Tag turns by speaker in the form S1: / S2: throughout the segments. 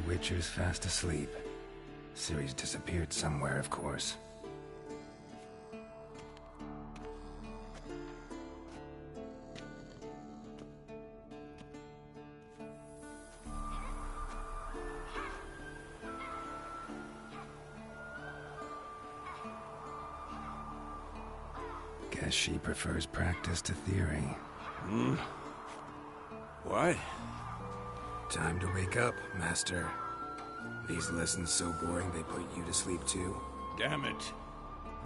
S1: Witcher's fast asleep. Ciri's disappeared somewhere, of course. Guess she prefers practice to theory.
S2: What?
S1: Time to wake up, Master. These lessons so boring they put you to sleep too.
S2: Damn it.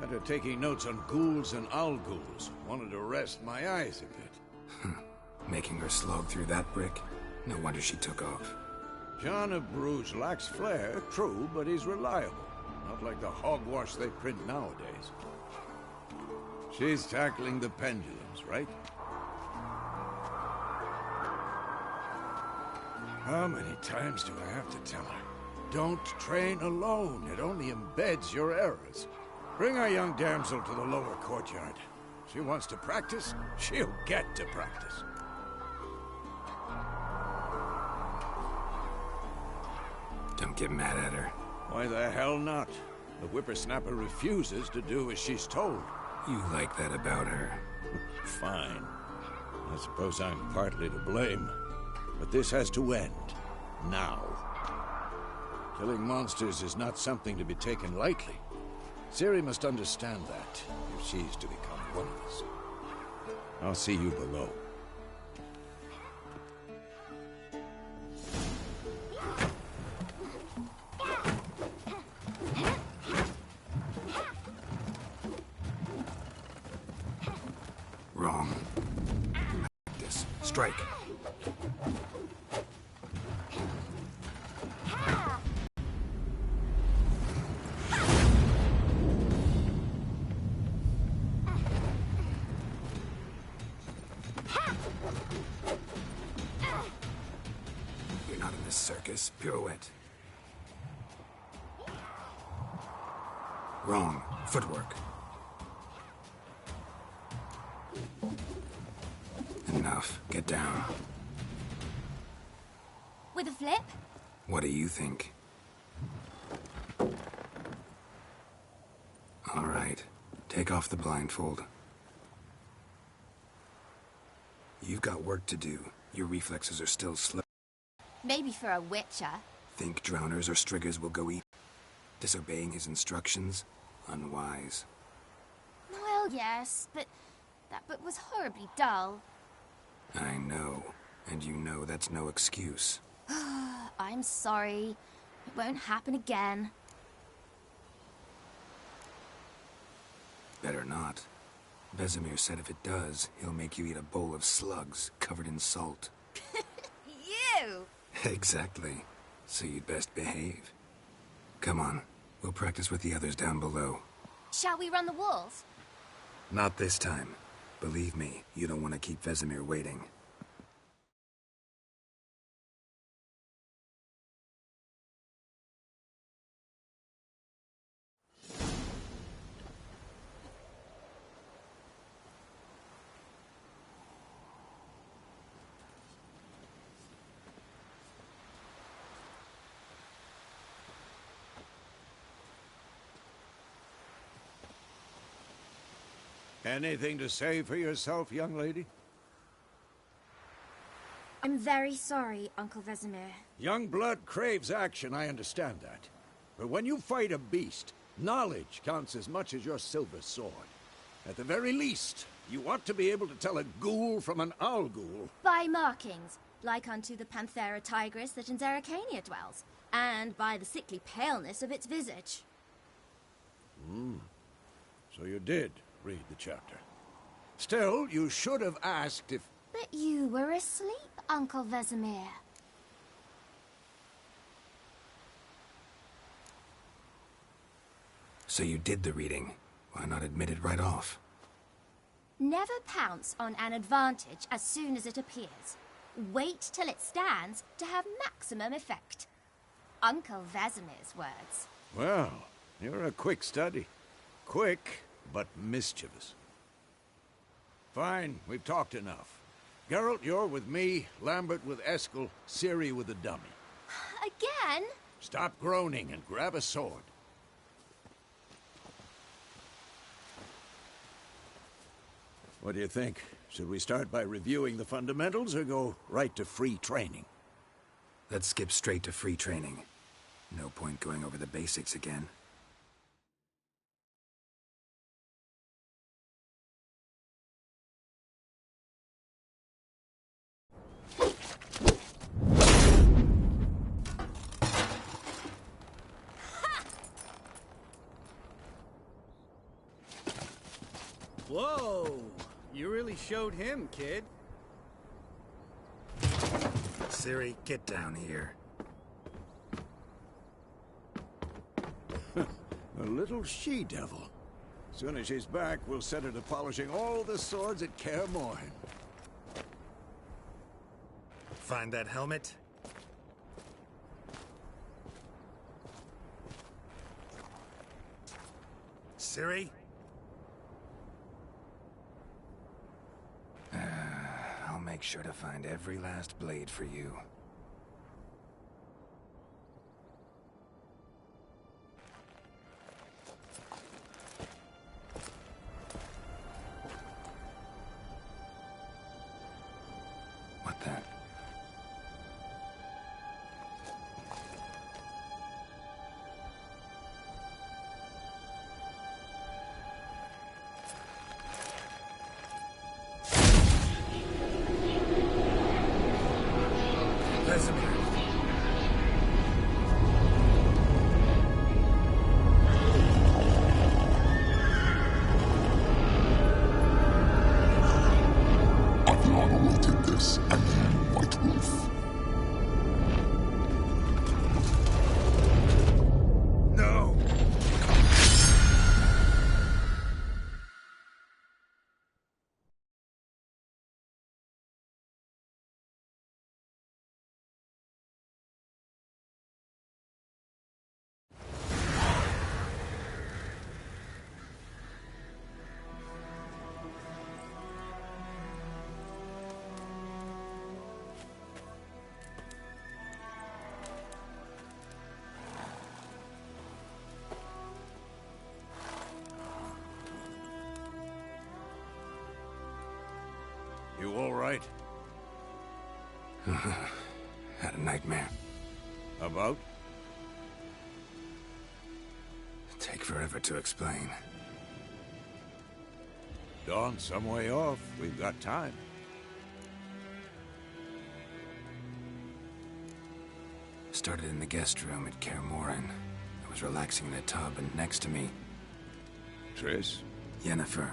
S2: After taking notes on ghouls and owl-ghouls, wanted to rest my eyes a bit.
S1: Making her slog through that brick? No wonder she took off.
S2: John of Bruges lacks flair, true, but he's reliable. Not like the hogwash they print nowadays. She's tackling the pendulums, right? How many times do I have to tell her? Don't train alone. It only embeds your errors. Bring our young damsel to the lower courtyard. She wants to practice, she'll get to practice.
S1: Don't get mad at her.
S2: Why the hell not? The whippersnapper refuses to do as she's told.
S1: You like that about her.
S2: Fine. I suppose I'm partly to blame. But this has to end. Now. Killing monsters is not something to be taken lightly. Ciri must understand that, if she's to become one of us. I'll see you below.
S1: Wrong. Practice. Strike. You're not in this circus. Pirouette. Wrong. Footwork. Enough. Get down.
S3: With a flip?
S1: What do you think? All right. Take off the blindfold. You've got work to do. Your reflexes are still slow.
S3: Maybe for a witcher.
S1: Think drowners or striggers will go eat? Disobeying his instructions? Unwise.
S3: Well, yes, but that book was horribly dull.
S1: I know. And you know that's no excuse.
S3: I'm sorry. It won't happen again.
S1: Better not. Vesemir said if it does, he'll make you eat a bowl of slugs covered in salt.
S3: You!
S1: Exactly. So you'd best behave. Come on. We'll practice with the others down below.
S3: Shall we run the walls?
S1: Not this time. Believe me, you don't want to keep Vesemir waiting.
S2: Anything to say for yourself, young lady?
S3: I'm very sorry, Uncle Vesemir.
S2: Young blood craves action, I understand that. But when you fight a beast, knowledge counts as much as your silver sword. At the very least, you ought to be able to tell a ghoul from an owl-ghoul.
S3: By markings, like unto the Panthera tigris that in Zerrikania dwells, and by the sickly paleness of its visage.
S2: So you did read the chapter. Still, you should have asked if...
S3: But you were asleep, Uncle Vesemir.
S1: So you did the reading. Why not admit it right off?
S3: Never pounce on an advantage as soon as it appears. Wait till it stands to have maximum effect. Uncle Vesemir's words.
S2: Well, you're a quick study. Quick, but mischievous. Fine, we've talked enough. Geralt, you're with me, Lambert with Eskel, Ciri with the dummy.
S3: again?
S2: Stop groaning and grab a sword. What do you think? Should we start by reviewing the fundamentals or go right to free training?
S1: Let's skip straight to free training. No point going over the basics again.
S4: Whoa! You really showed him, kid.
S1: Ciri, get down here.
S2: A little she-devil. Soon as she's back, we'll set her to polishing all the swords at Kaer Morhen.
S1: Find that helmet? Ciri? I'll make sure to find every last blade for you. What the? Vesemir.
S5: Athlana will take this, and you, White Wolf.
S1: No!
S2: You all right?
S1: Had a nightmare.
S2: About?
S1: Take forever to explain.
S2: Dawn's some way off. We've got time.
S1: Started in the guest room at Kaer Morhen. I was relaxing in a tub, and next to me,
S2: Triss?
S1: Yennefer.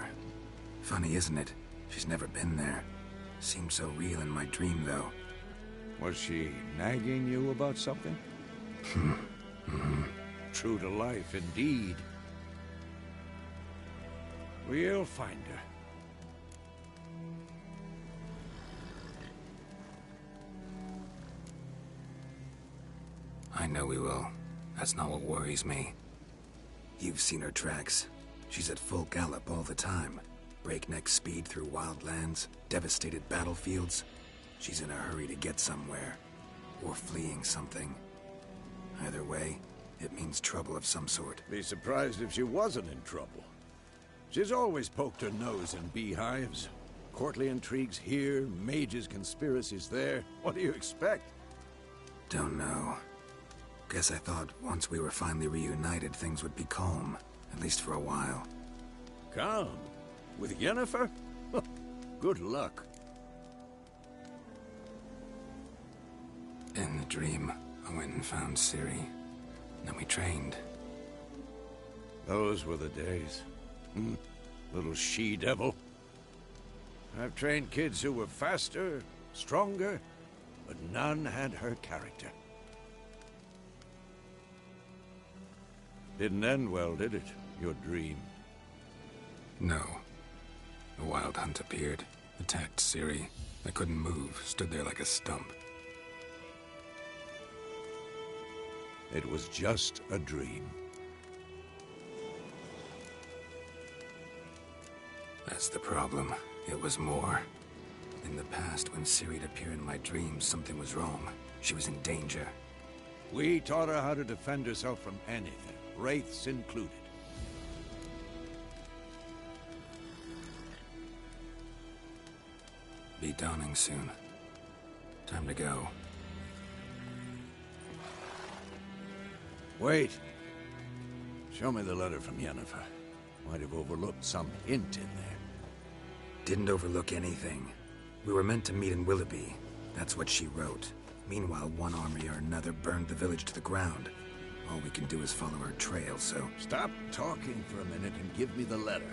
S1: Funny, isn't it? She's never been there. Seemed so real in my dream, though.
S2: Was she nagging you about something? True to life, indeed. We'll find her.
S1: I know we will. That's not what worries me. You've seen her tracks. She's at full gallop all the time. Breakneck speed through wild lands, devastated battlefields. She's in a hurry to get somewhere. Or fleeing something. Either way, it means trouble of some sort.
S2: Be surprised if she wasn't in trouble. She's always poked her nose in beehives. Courtly intrigues here, mages' conspiracies there. What do you expect?
S1: Don't know. Guess I thought once we were finally reunited, things would be calm. At least for a while.
S2: Calm? With Yennefer? Good luck.
S1: In the dream, I went and found Ciri. Then we trained.
S2: Those were the days. Little she-devil. I've trained kids who were faster, stronger, but none had her character. Didn't end well, did it? Your dream?
S1: No. The Wild Hunt appeared, attacked Ciri. I couldn't move, stood there like a stump.
S2: It was just a dream.
S1: That's the problem. It was more. In the past, when Ciri'd appear in my dreams, something was wrong. She was in danger.
S2: We taught her how to defend herself from anything, wraiths included.
S1: Be dawning soon. Time to go.
S2: Wait. Show me the letter from Yennefer. Might have overlooked some hint in there.
S1: Didn't overlook anything. We were meant to meet in Willoughby. That's what she wrote. Meanwhile, one army or another burned the village to the ground. All we can do is follow her trail, so...
S2: Stop talking for a minute and give me the letter.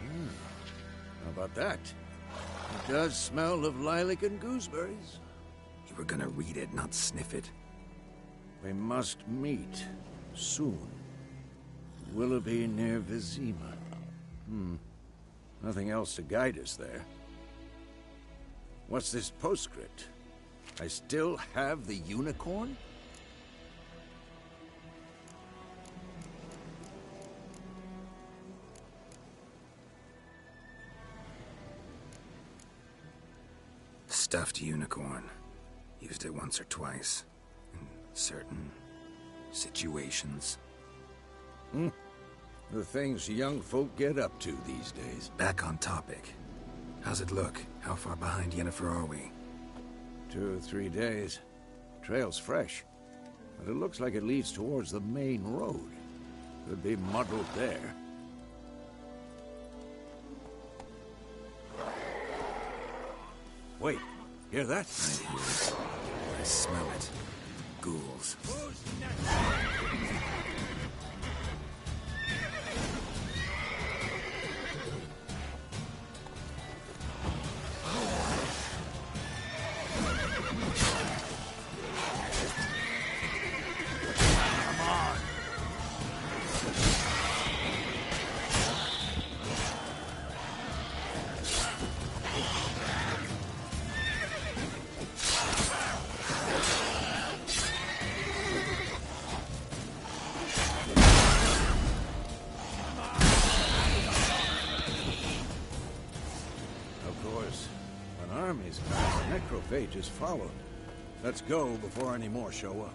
S2: How about that? It does smell of lilac and gooseberries.
S1: You were gonna read it, not sniff it.
S2: We must meet. Soon. Willoughby near Vizima. Nothing else to guide us there. What's this postscript? I still have the unicorn?
S1: Stuffed unicorn. Used it once or twice. In certain situations.
S2: The things young folk get up to these days.
S1: Back on topic. How's it look? How far behind Yennefer are we?
S2: 2 or 3 days. Trail's fresh. But it looks like it leads towards the main road. Could be muddled there. Wait, hear that?
S1: I hear it. I smell it. Ghouls.
S2: Necrophage is followed. Let's go before any more show up.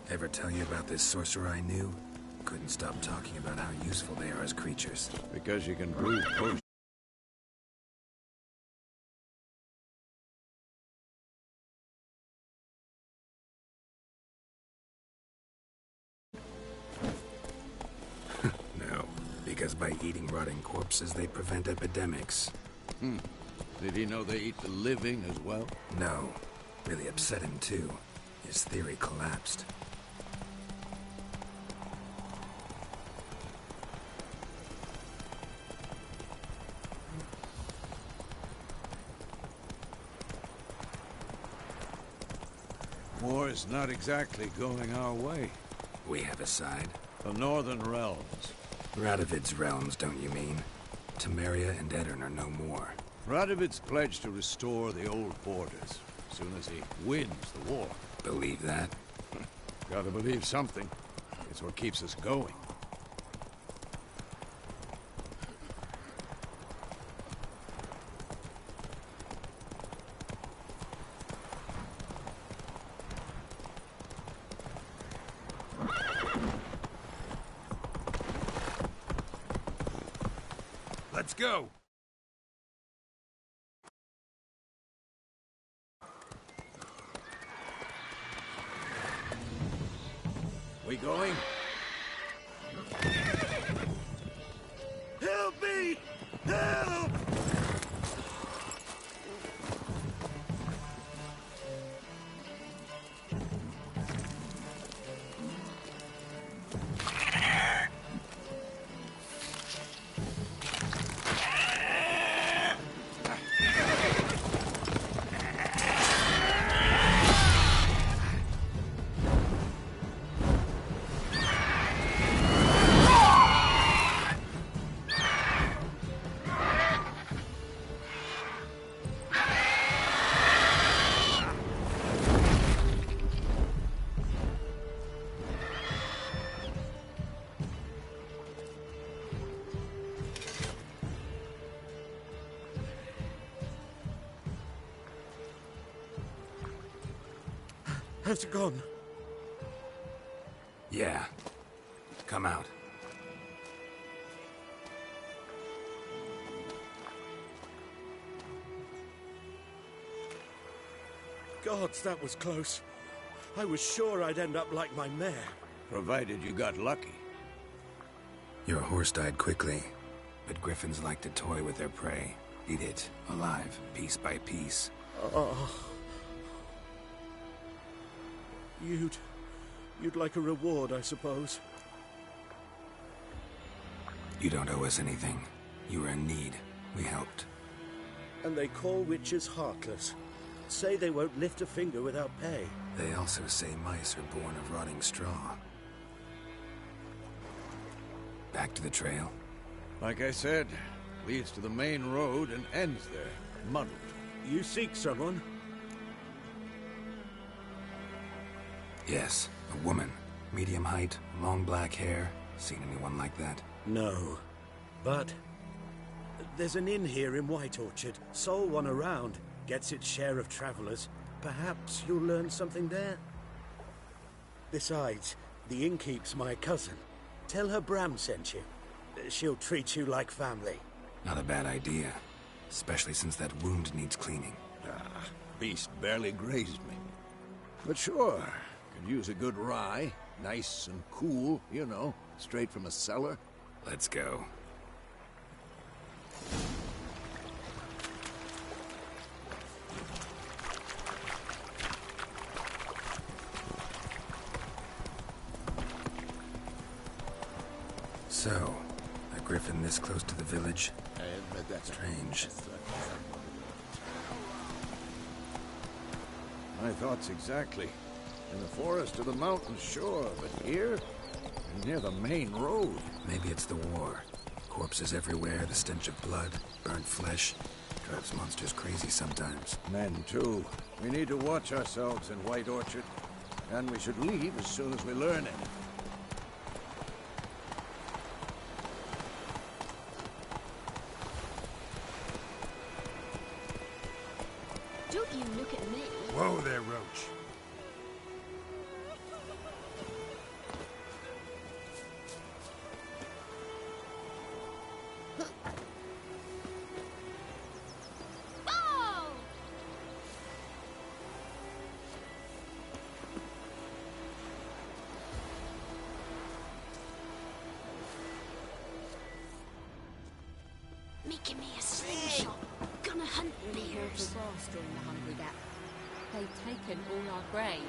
S1: Ever tell you about this sorcerer I knew? Couldn't stop talking about how useful they are as creatures.
S2: Because you can brew potions.
S1: No, because by eating rotting corpses, they prevent epidemics.
S2: Did he know they eat the living as well?
S1: No, really upset him too. His theory collapsed.
S2: War is not exactly going our way.
S1: We have a side.
S2: The Northern Realms.
S1: Radovid's realms, don't you mean? Temeria and Edirn are no more.
S2: Radovid's pledged to restore the old borders as soon as he wins the war.
S1: Believe that?
S2: Gotta believe something. It's what keeps us going.
S1: Let's go!
S2: We going? Help me! Help!
S6: Has it gone?
S1: Yeah. Come out.
S6: Gods, that was close. I was sure I'd end up like my mare.
S2: Provided you got lucky.
S1: Your horse died quickly, but griffins like to toy with their prey. Eat it, alive, piece by piece.
S6: Oh. You'd like a reward, I suppose.
S1: You don't owe us anything. You were in need. We helped.
S6: And they call witches heartless. Say they won't lift a finger without pay.
S1: They also say mice are born of rotting straw. Back to the trail?
S2: Like I said, leads to the main road and ends there, muddled.
S6: You seek someone?
S1: Yes, a woman. Medium height, long black hair. Seen anyone like that?
S6: No. But there's an inn here in White Orchard. Sole one around. Gets its share of travelers. Perhaps you'll learn something there? Besides, the innkeep's my cousin. Tell her Bram sent you. She'll treat you like family.
S1: Not a bad idea. Especially since that wound needs cleaning.
S2: Beast barely grazed me. But sure, could use a good rye. Nice and cool, you know, straight from a cellar.
S1: Let's go. So, a griffin this close to the village? Strange.
S2: My thoughts exactly. In the forest or the mountains, sure, but here? Near the main road.
S1: Maybe it's the war. Corpses everywhere, the stench of blood, burnt flesh. Drives monsters crazy sometimes.
S2: Men, too. We need to watch ourselves in White Orchard. And we should leave as soon as we learn it.
S7: Don't you look at me.
S1: Whoa there, Roach.
S7: Making me a slingshot. Gonna hunt bears.
S8: The boss during the Hungry Gap. They've taken all our grain.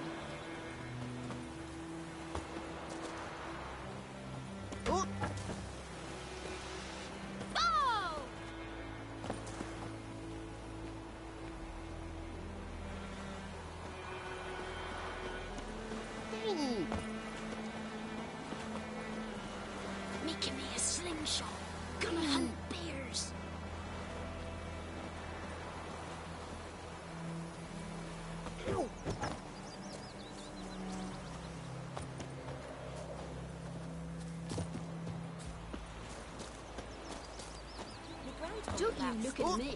S7: Making me a slingshot. Gonna hunt bears.
S8: Don't you look at me.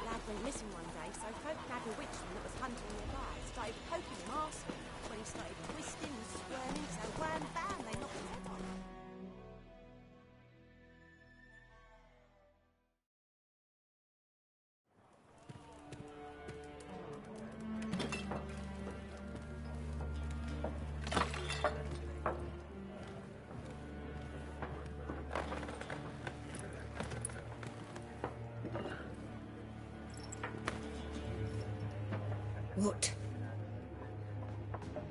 S9: Lad went missing one day, so folk nabbed a witchman that was hunting nearby. Started poking him arsehole. When he started twisting and squirming, so wham bam, they knocked his head off.
S8: What?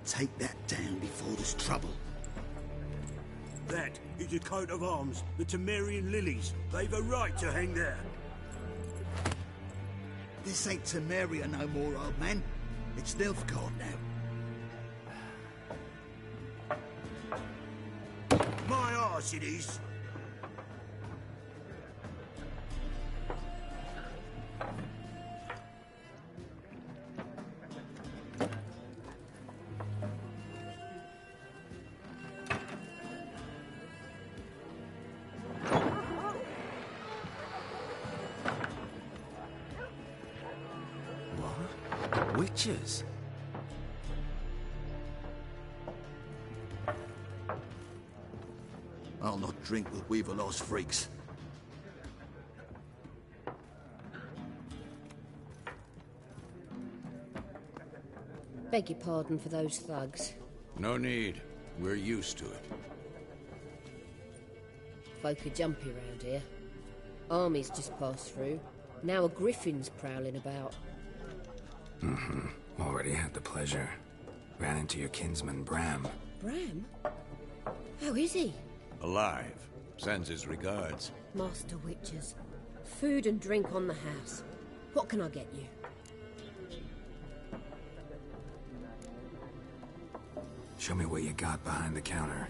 S10: Take that down before there's trouble.
S6: That is a coat of arms, the Temerian lilies. They've a right to hang there.
S10: This ain't Temeria no more, old man. It's Nilfgaard now.
S6: My arse it is.
S1: Witches?
S10: I'll not drink with Weaverlaw's freaks.
S8: Beg your pardon for those thugs.
S2: No need. We're used to it.
S8: Folk are jumpy round here. Armies just passed through. Now a griffin's prowling about.
S1: Already had the pleasure. Ran into your kinsman, Bram.
S8: Bram? How is he?
S2: Alive. Sends his regards.
S8: Master Witches. Food and drink on the house. What can I get you?
S1: Show me what you got behind the counter.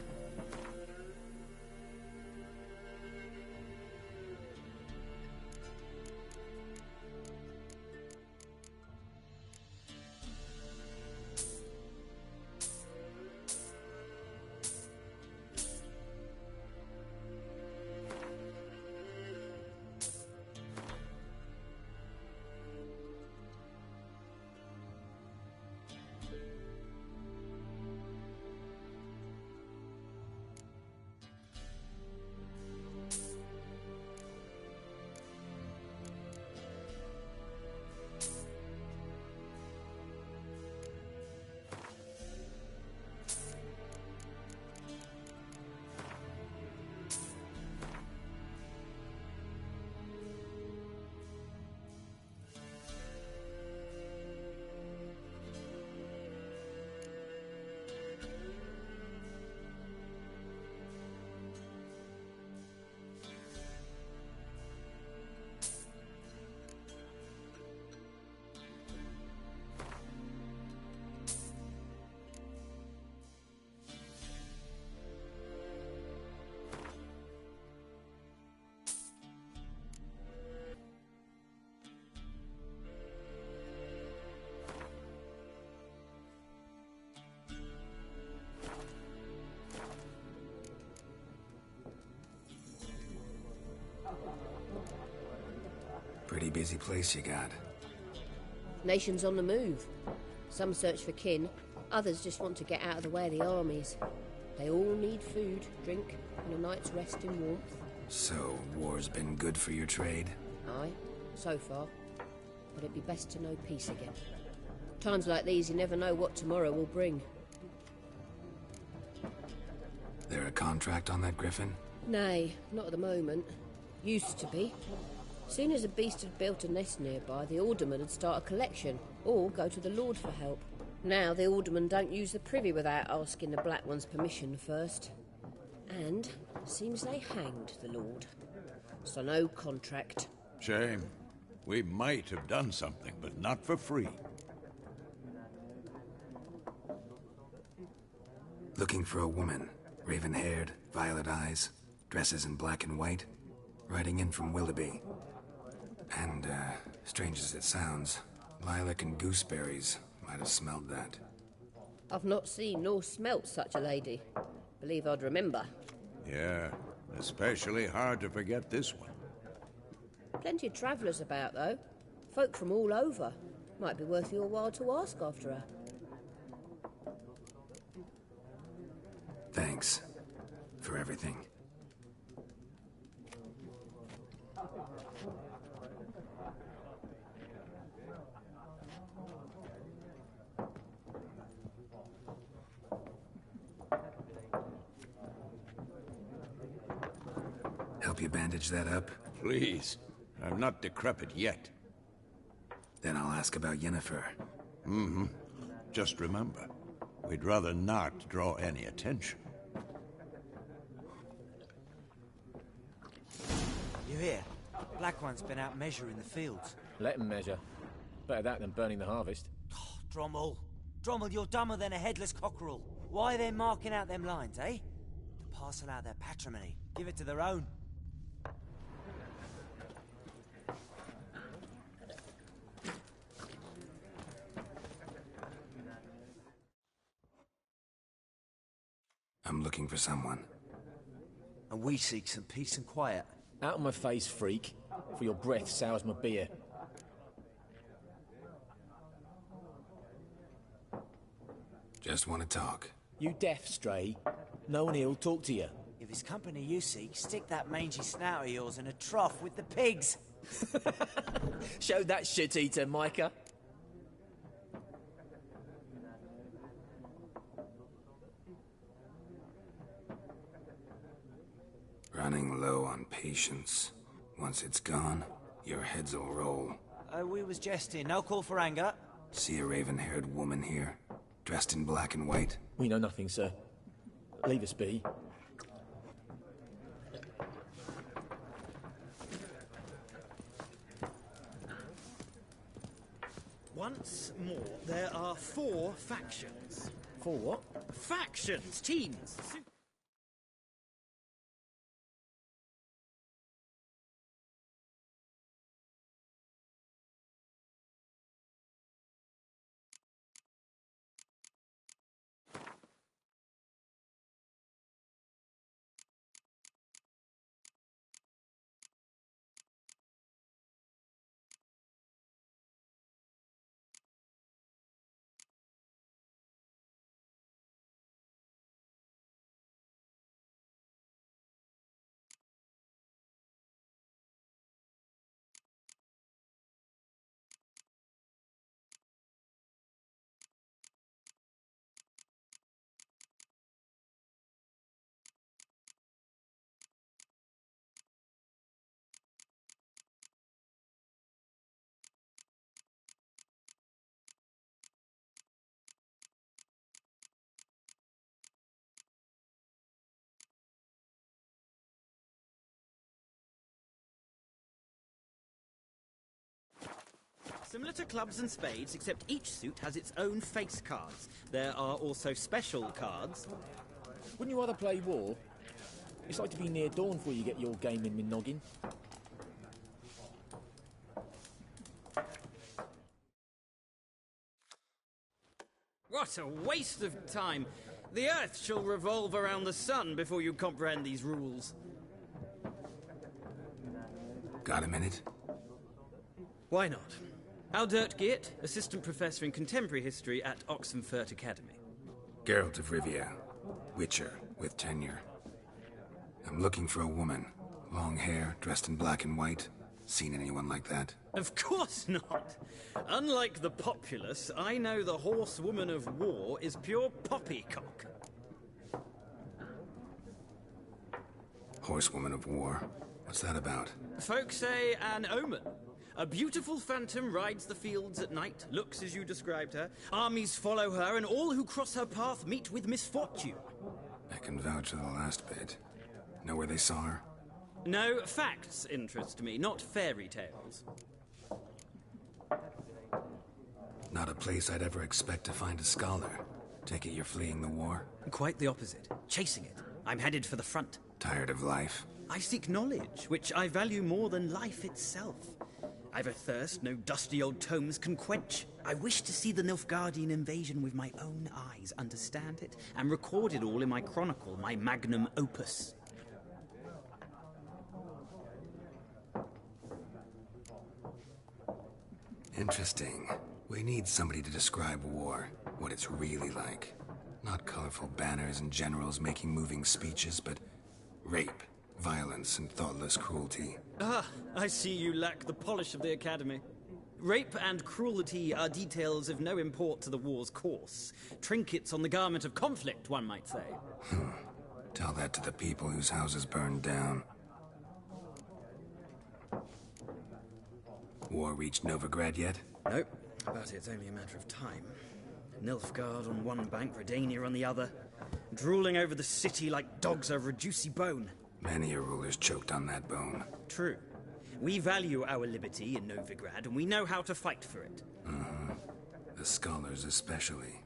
S1: Pretty busy place you got.
S8: Nations on the move. Some search for kin, others just want to get out of the way of the armies. They all need food, drink, and a night's rest in warmth.
S1: So, war's been good for your trade?
S8: Aye, so far. But it'd be best to know peace again. Times like these, you never know what tomorrow will bring.
S1: There a contract on that griffin?
S8: Nay, not at the moment. Used to be. Soon as a beast had built a nest nearby, the alderman would start a collection, or go to the Lord for help. Now the aldermen don't use the privy without asking the Black One's permission first. And seems they hanged the Lord. So no contract.
S2: Shame. We might have done something, but not for free.
S1: Looking for a woman. Raven-haired, violet eyes, dresses in black and white. Riding in from Willoughby. And, strange as it sounds, lilac and gooseberries might have smelled that.
S8: I've not seen nor smelt such a lady. Believe I'd remember.
S2: Yeah, especially hard to forget this one.
S8: Plenty of travellers about, though. Folk from all over. Might be worth your while to ask after her.
S1: Thanks. For everything. Help you bandage that up?
S2: Please. I'm not decrepit yet.
S1: Then I'll ask about Yennefer.
S2: Mm-hmm. Just remember, we'd rather not draw any attention.
S11: You hear? Black One's been out measuring the fields.
S12: Let him measure. Better that than burning the harvest.
S11: Oh, Drommel. Drommel, you're dumber than a headless cockerel. Why are they marking out them lines, eh? To parcel out their patrimony. Give it to their own.
S1: I'm looking for someone.
S11: And we seek some peace and quiet.
S12: Out of my face, freak. For your breath sours my beer.
S1: Just want to talk.
S12: You deaf, Stray? No one here'll talk to you.
S11: If it's company you seek, stick that mangy snout of yours in a trough with the pigs.
S12: Show that shit-eater, Micah.
S1: Running low on patience. Once it's gone, your heads'll roll.
S11: We was jesting. No call for anger.
S1: See a raven-haired woman here? Dressed in black and white?
S12: We know nothing, sir. Leave us be.
S6: Once more, there are 4 factions.
S12: 4 what?
S6: Factions! Teams!
S4: Similar to clubs and spades, except each suit has its own face cards. There are also special cards.
S12: Wouldn't you rather play war? It's like to be near dawn before you get your game in my noggin.
S4: What a waste of time! The Earth shall revolve around the sun before you comprehend these rules.
S1: Got a minute?
S4: Why not? Aldert Geert, Assistant Professor in Contemporary History at Oxenfurt Academy.
S1: Geralt of Rivia. Witcher, with tenure. I'm looking for a woman. Long hair, dressed in black and white. Seen anyone like that?
S4: Of course not! Unlike the populace, I know the horsewoman of war is pure poppycock.
S1: Horsewoman of war. What's that about?
S4: Folk say an omen. A beautiful phantom rides the fields at night, looks as you described her. Armies follow her, and all who cross her path meet with misfortune.
S1: I can vouch for the last bit. Know where they saw her?
S4: No, facts interest me, not fairy tales.
S1: Not a place I'd ever expect to find a scholar. Take it you're fleeing the war?
S4: Quite the opposite. Chasing it. I'm headed for the front.
S1: Tired of life?
S4: I seek knowledge, which I value more than life itself. I've a thirst no dusty old tomes can quench. I wish to see the Nilfgaardian invasion with my own eyes, understand it, and record it all in my chronicle, my magnum opus.
S1: Interesting. We need somebody to describe war, what it's really like. Not colorful banners and generals making moving speeches, but rape, violence, and thoughtless cruelty.
S4: Ah, I see you lack the polish of the Academy. Rape and cruelty are details of no import to the war's course. Trinkets on the garment of conflict, one might say.
S1: Tell that to the people whose houses burned down. War reached Novigrad yet?
S4: Nope, but it's only a matter of time. Nilfgaard on one bank, Redania on the other, drooling over the city like dogs over a juicy bone.
S1: Many a ruler's choked on that bone.
S4: True. We value our liberty in Novigrad, and we know how to fight for it.
S1: The scholars especially.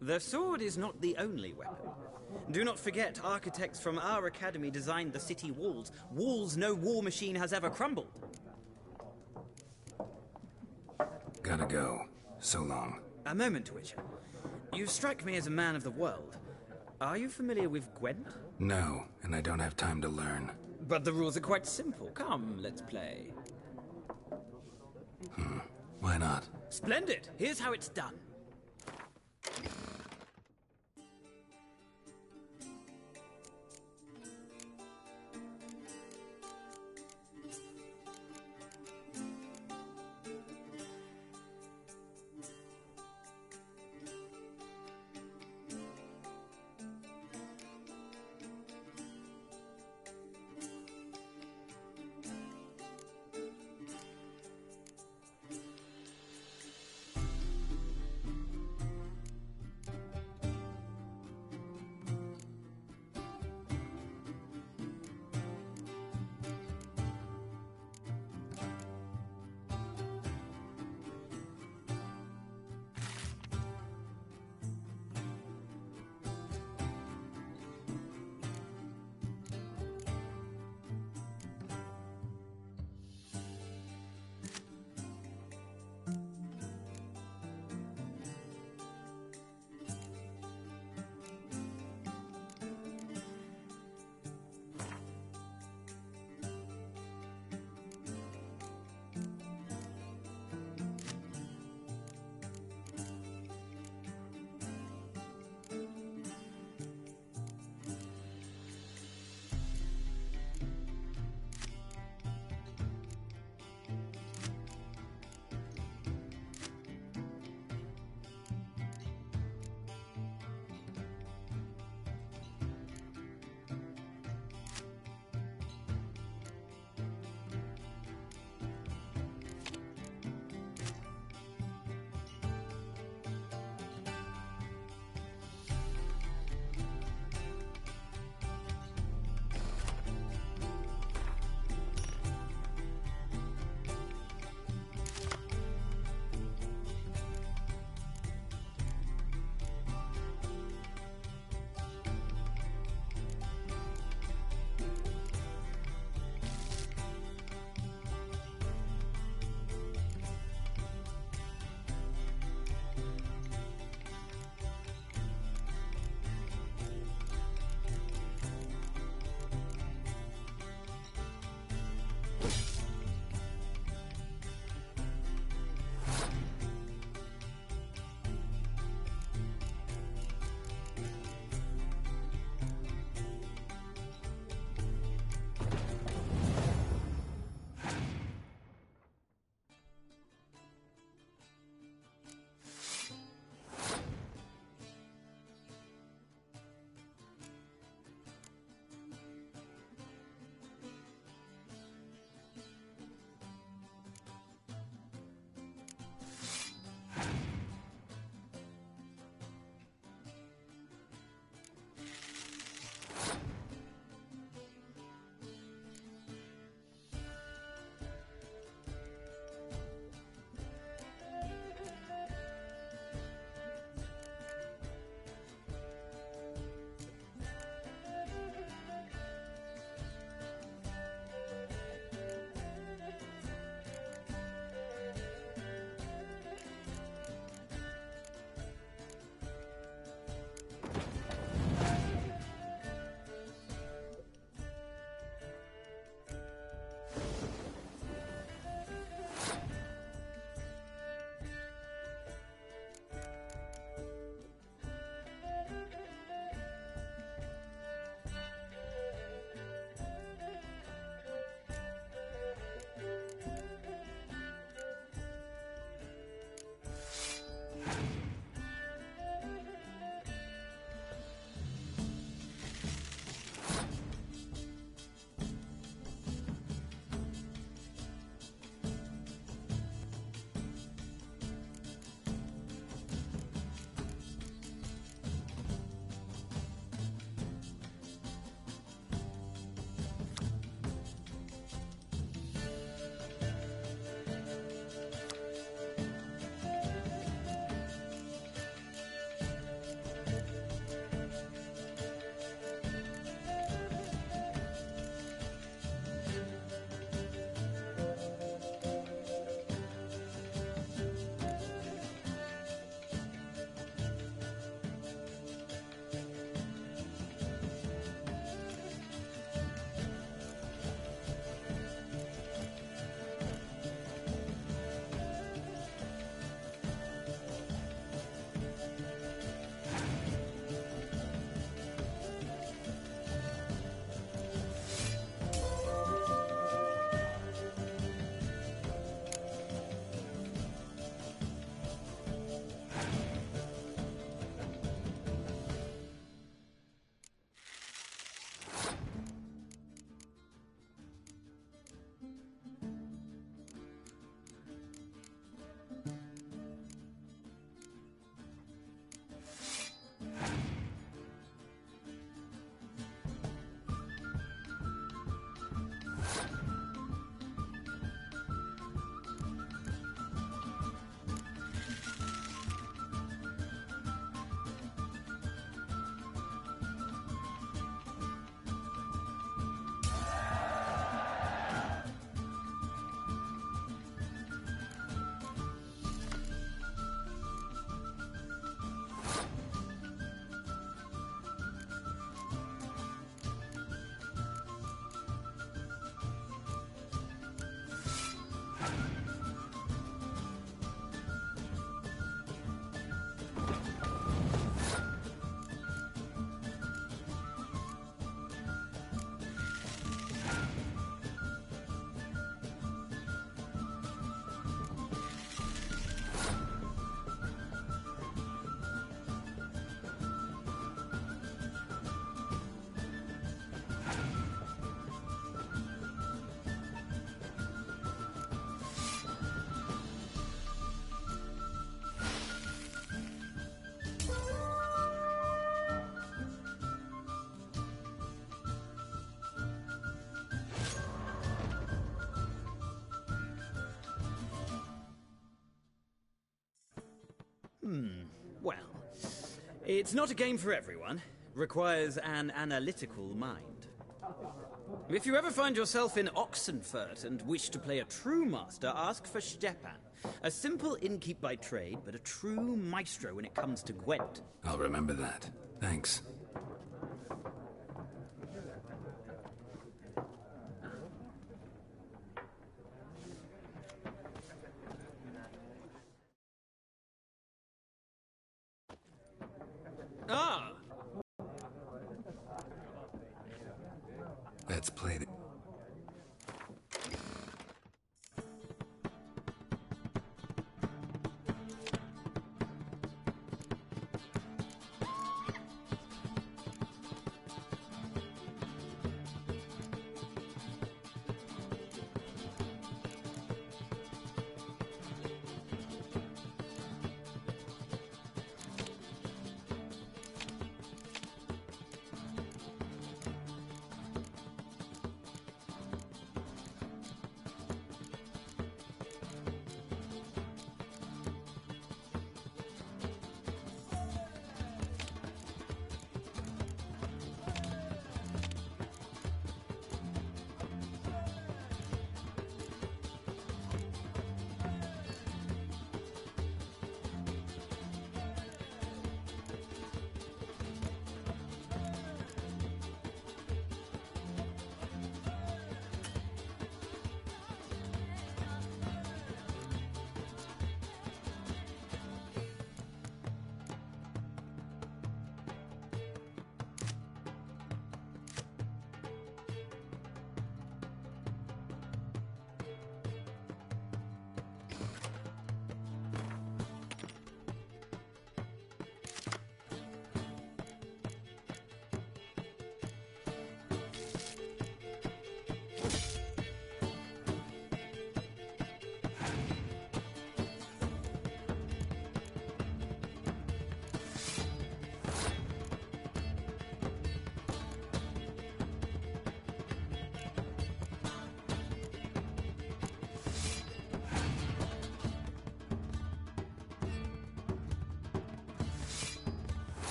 S4: The sword is not the only weapon. Do not forget, architects from our academy designed the city walls. Walls no war machine has ever crumbled.
S1: Gotta go. So long.
S4: A moment, Witcher. You strike me as a man of the world. Are you familiar with Gwent?
S1: No, and I don't have time to learn.
S4: But the rules are quite simple. Come, let's play.
S1: Why not?
S4: Splendid! Here's how it's done. Well, it's not a game for everyone. Requires an analytical mind. If you ever find yourself in Oxenfurt and wish to play a true master, ask for Stepan. A simple innkeep by trade, but a true maestro when it comes to Gwent.
S1: I'll remember that. Thanks.
S4: Ah!
S1: Let's play the...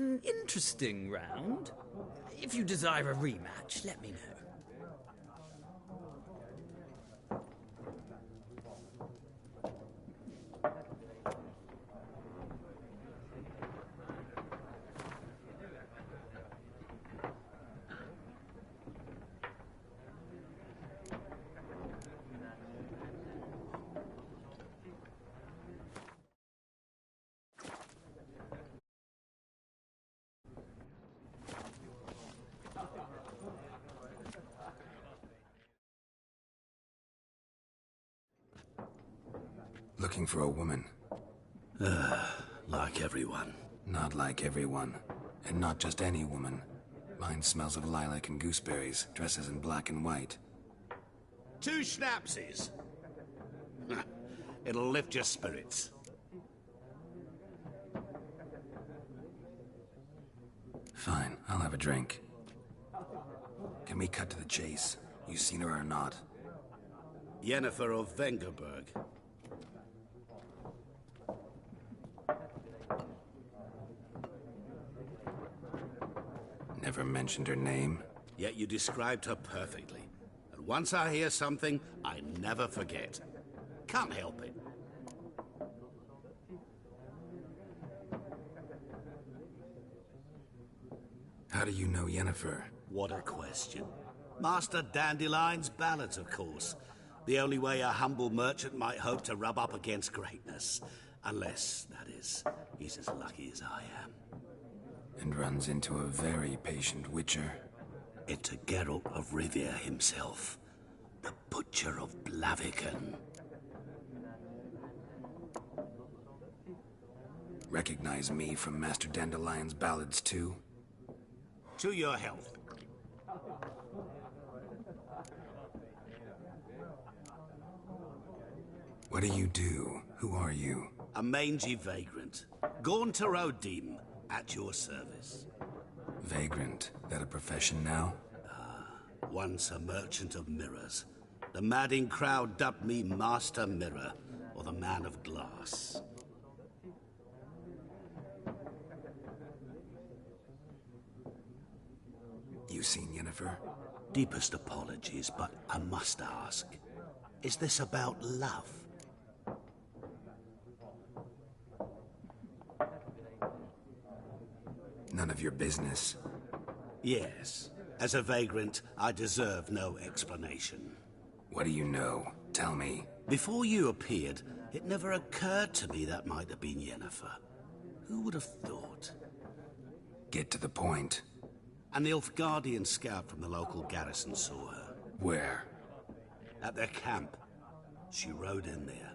S4: An interesting round. If you desire a rematch, let me know.
S1: Looking for a woman.
S13: Like everyone.
S1: Not like everyone. And not just any woman. Mine smells of lilac and gooseberries, dresses in black and white.
S13: 2 schnapsies. It'll lift your spirits.
S1: Fine, I'll have a drink. Can we cut to the chase? You seen her or not?
S13: Yennefer of Vengerberg.
S1: Never mentioned her name.
S13: Yet you described her perfectly. And once I hear something, I never forget. Can't help it.
S1: How do you know Yennefer?
S13: What a question. Master Dandelion's ballads, of course. The only way a humble merchant might hope to rub up against greatness. Unless, that is, he's as lucky as I am.
S1: And runs into a very patient witcher.
S13: Into Geralt of Rivia himself. The Butcher of Blaviken.
S1: Recognize me from Master Dandelion's ballads, too?
S13: To your health.
S1: What do you do? Who are you?
S13: A mangy vagrant. Gaunter O'Dim, at your service.
S1: Vagrant? That a profession now?
S13: Once a merchant of mirrors. The madding crowd dubbed me Master Mirror, or the Man of Glass.
S1: You seen Yennefer?
S13: Deepest apologies, but I must ask. Is this about love?
S1: None of your business.
S13: Yes. As a vagrant, I deserve no explanation.
S1: What do you know? Tell me.
S13: Before you appeared, it never occurred to me that might have been Yennefer. Who would have thought?
S1: Get to the point.
S13: An Nilfgaardian scout from the local garrison saw her.
S1: Where?
S13: At their camp. She rode in there.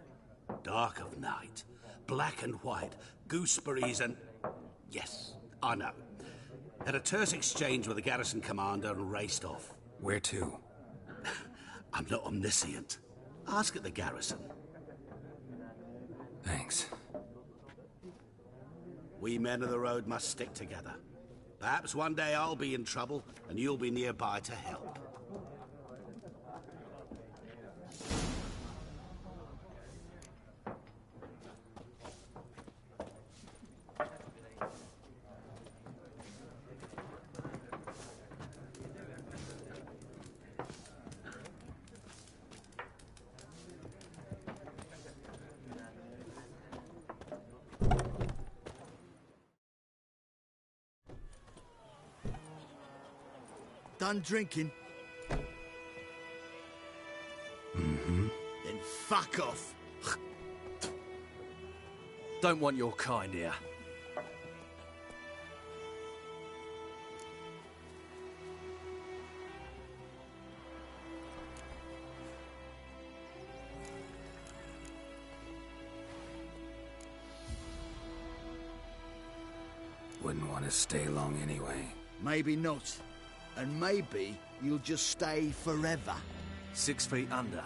S13: Dark of night. Black and white. Gooseberries and... Yes, I know. Had a terse exchange with the garrison commander and raced off.
S1: Where to?
S13: I'm not omniscient. Ask at the garrison.
S1: Thanks.
S13: We men of the road must stick together. Perhaps one day I'll be in trouble and you'll be nearby to help.
S10: Done drinking?
S1: Mm-hmm.
S10: Then fuck off.
S14: Don't want your kind here.
S1: Wouldn't want to stay long anyway.
S10: Maybe not. And maybe you'll just stay forever.
S14: 6 feet under.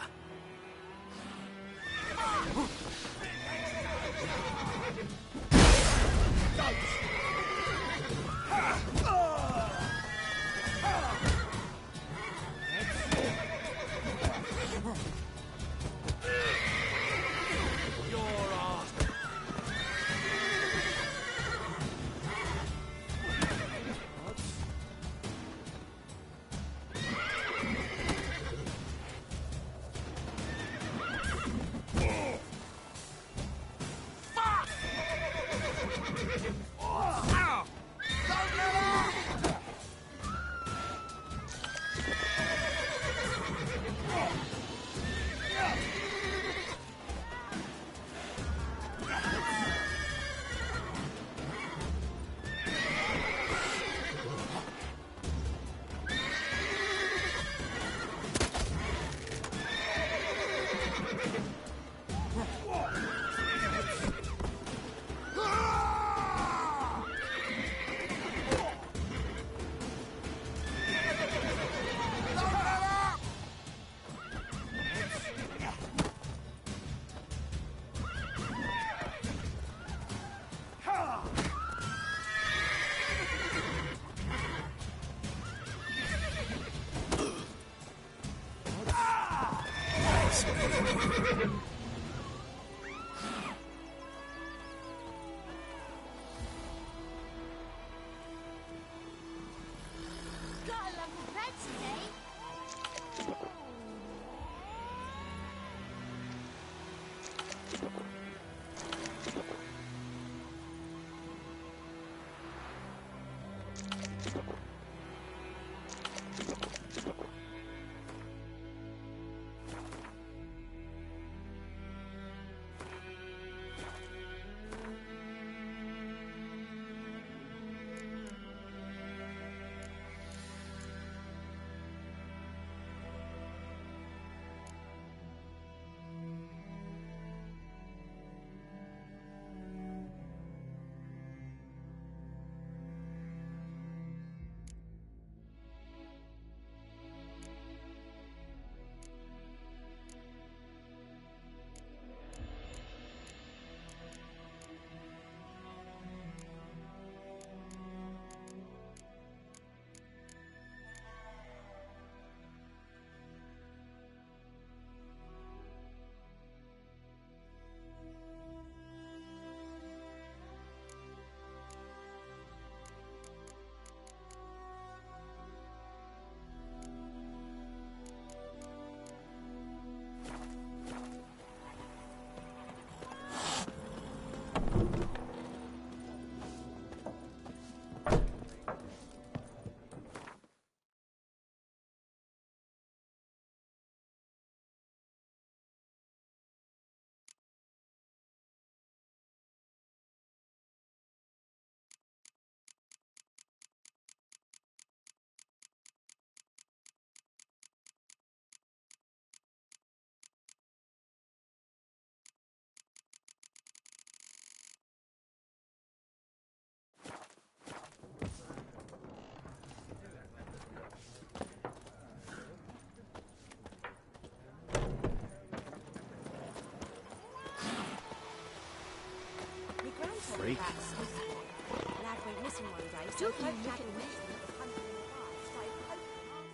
S6: Freak.
S9: Lad went missing one day, so folk Dad mentioned that was hunting nearby. Started poking him.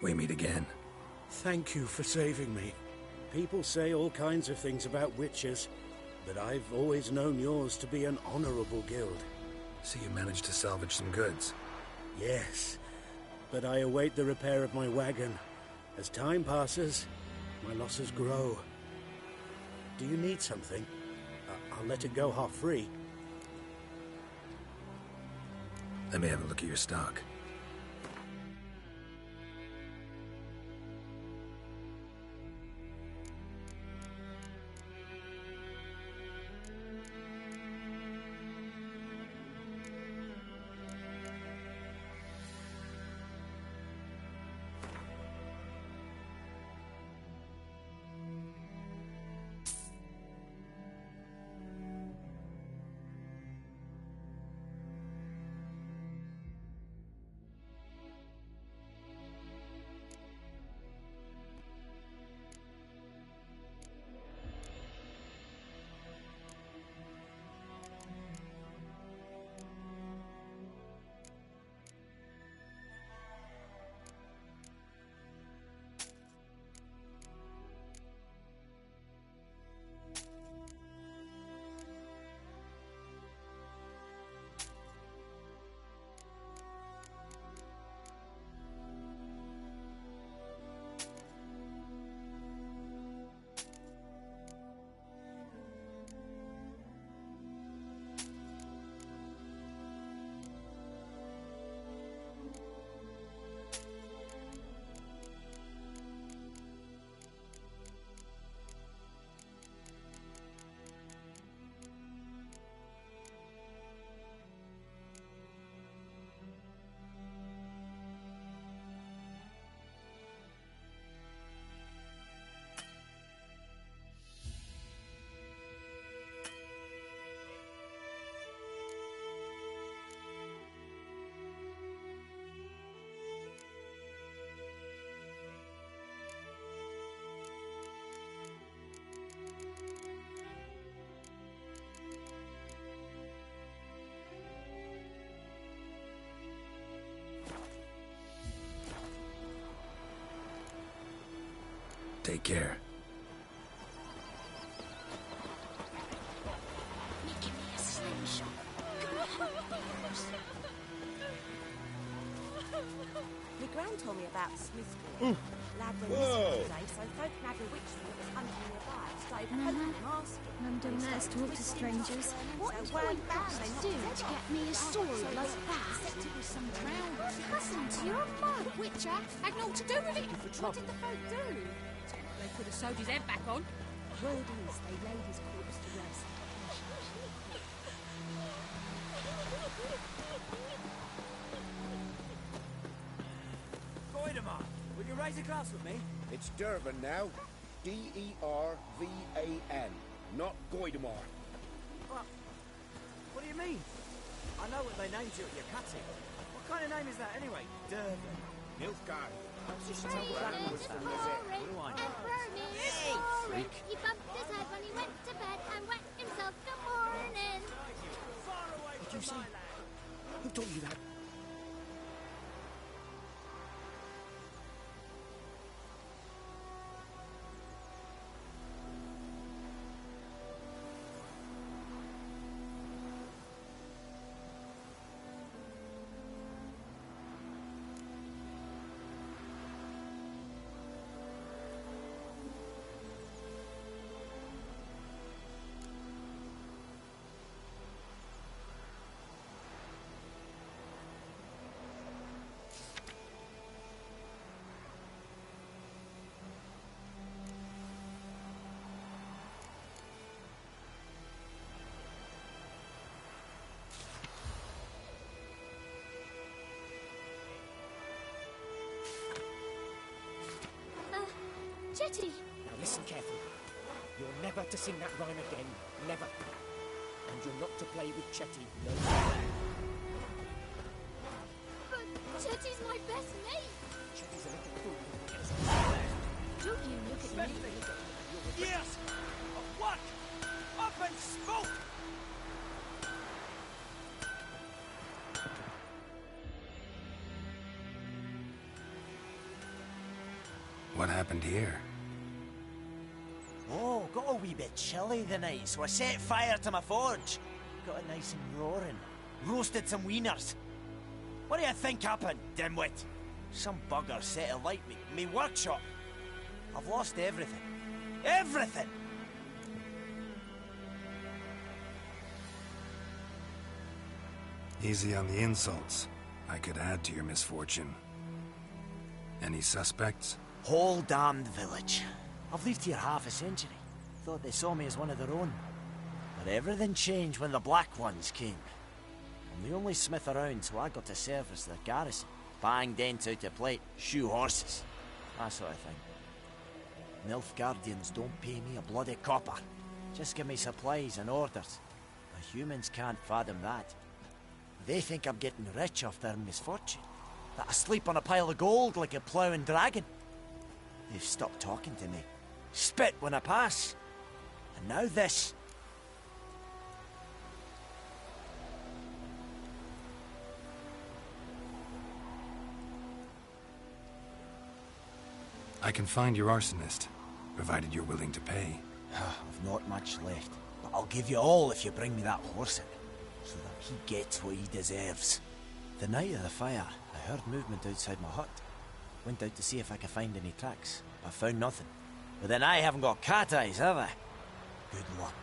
S1: We meet again.
S6: Thank you for saving me. People say all kinds of things about witches, but I've always known yours to be an honorable guild.
S1: So you managed to salvage some goods?
S6: Yes, but I await the repair of my wagon. As time passes, my losses grow. Do you need something? I'll let it go half-free.
S1: Let me have a look at your stock. Take care.
S7: Give me a slingshot.
S9: My gran told me about Smithfield. Lad went missing one day, so folk nabbed a witchman that was hunting nearby and started
S7: Mum don't let us talk to strangers.
S9: What do you want to do to get me a story like that?
S7: Cousin to your mum.
S9: Witcher had naught to do with it. What did the folk do? They could have sewed his head back on. Word is they laid his corpse to rest.
S11: Goidemar, will you raise a glass with me?
S15: It's Dervan now. D-E-R-V-A-N, not Goidemar.
S11: What do you mean? I know what they named you at your cutting. What kind of name is that anyway? Dervan.
S15: Nilfgaard.
S7: It's boring and burning. It's boring. He bumped his head when he went to bed and wet himself good morning.
S15: What did you say? Who told you that?
S7: Chetty!
S16: Now listen carefully. You're never to sing that rhyme again. Never. And you're not to play with Chetty. No.
S7: But Chetty's my best mate!
S16: Chetty's a little fool.
S7: Don't you look at me.
S11: Yes! A what? Up and smoke!
S1: What happened here?
S11: Oh, got a wee bit chilly the night, so I set fire to my forge. Got it nice and roaring. Roasted some wieners. What do you think happened, dimwit? Some bugger set alight me workshop. I've lost everything. Everything!
S1: Easy on the insults. I could add to your misfortune. Any suspects?
S11: Whole damned village. I've lived here half a century. Thought they saw me as one of their own. But everything changed when the Black Ones came. I'm the only smith around, so I got to serve as their garrison. Bang dents out of plate, shoe horses. That sort of thing. Nilfgaardians don't pay me a bloody copper. Just give me supplies and orders. The humans can't fathom that. They think I'm getting rich off their misfortune. That I sleep on a pile of gold like a ploughing dragon. They've stopped talking to me. Spit when I pass. And now this.
S1: I can find your arsonist, provided you're willing to pay.
S11: I've not much left, but I'll give you all if you bring me that horse in, so that he gets what he deserves. The night of the fire, I heard movement outside my hut. Went out to see if I could find any tracks. I found nothing. But then I haven't got cat eyes, have I? Good luck.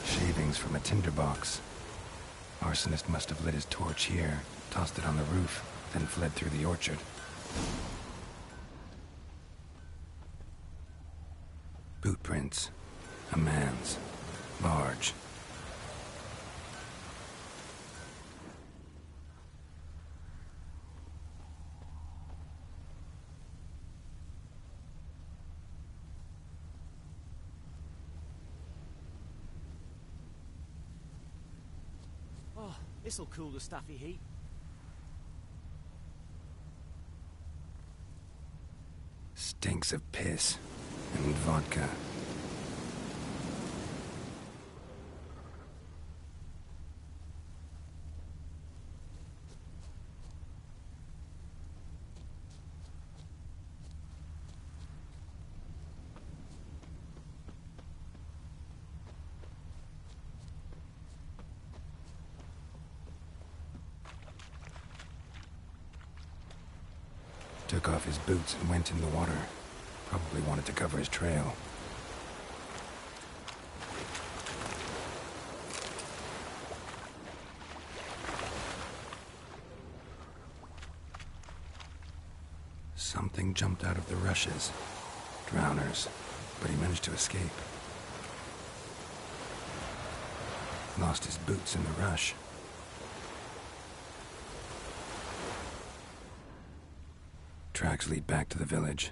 S1: Shavings from a tinderbox. Arsonist must have lit his torch here, tossed it on the roof, then fled through the orchard. Boot prints. A man's. Large.
S11: Oh, this'll cool the stuffy heat.
S1: Stinks of piss and vodka. Took off his boots and went in the water. Probably wanted to cover his trail. Something jumped out of the rushes. Drowners. But he managed to escape. Lost his boots in the rush. Tracks lead back to the village.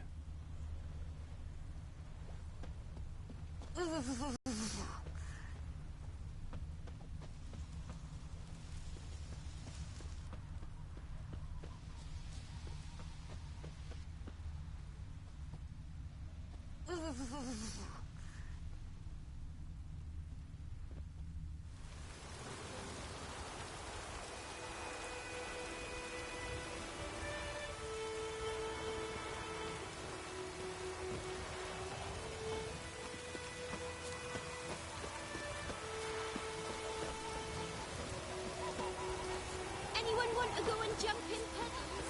S7: Anyone want to go and jump in puddles?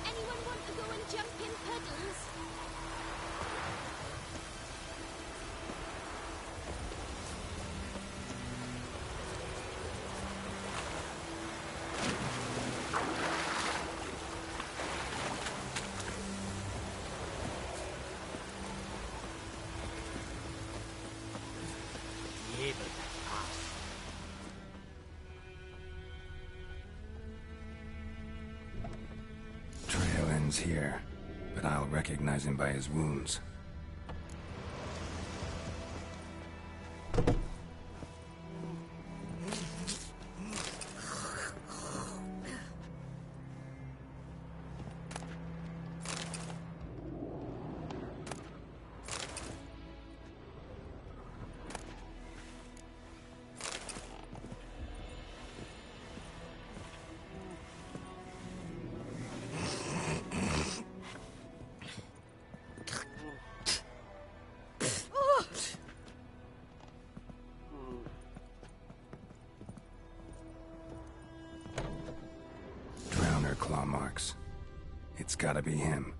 S7: Anyone want to go and jump in puddles?
S1: Trail ends here, but I'll recognize him by his wounds. Claw marks. It's gotta be him.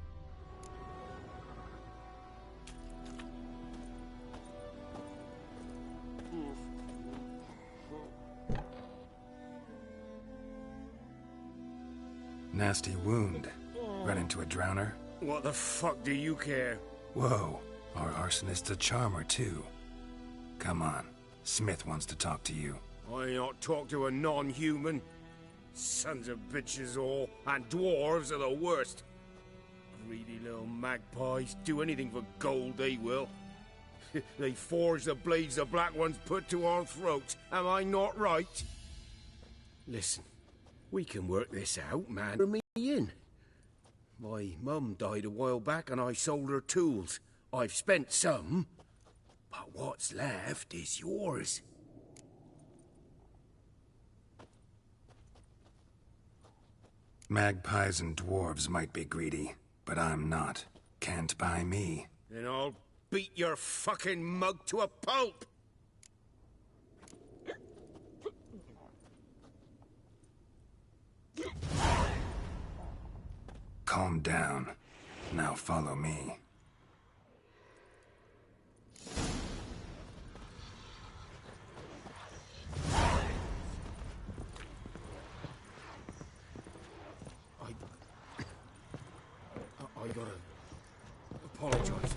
S1: Nasty wound. Run into a drowner?
S6: What the fuck do you care?
S1: Whoa, our arsonist's a charmer too. Come on, Smith wants to talk to you.
S6: I not talk to a non-human. Sons of bitches all, and dwarves are the worst. Greedy little magpies, do anything for gold, they will. They forge the blades the Black Ones put to our throats, am I not right? Listen, we can work this out, man. For me in. My mum died a while back and I sold her tools. I've spent some, but what's left is yours.
S1: Magpies and dwarves might be greedy, but I'm not. Can't buy me.
S6: Then I'll beat your fucking mug to a pulp!
S1: Calm down. Now follow me.
S6: I gotta apologize.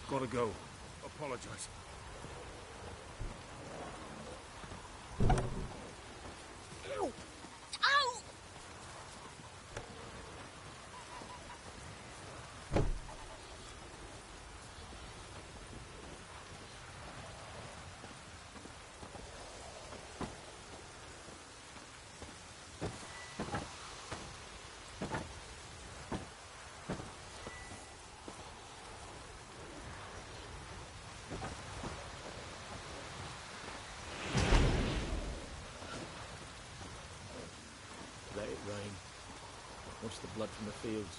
S6: Gotta go. Apologize.
S7: Ow! Ow!
S12: Wash the blood from the fields.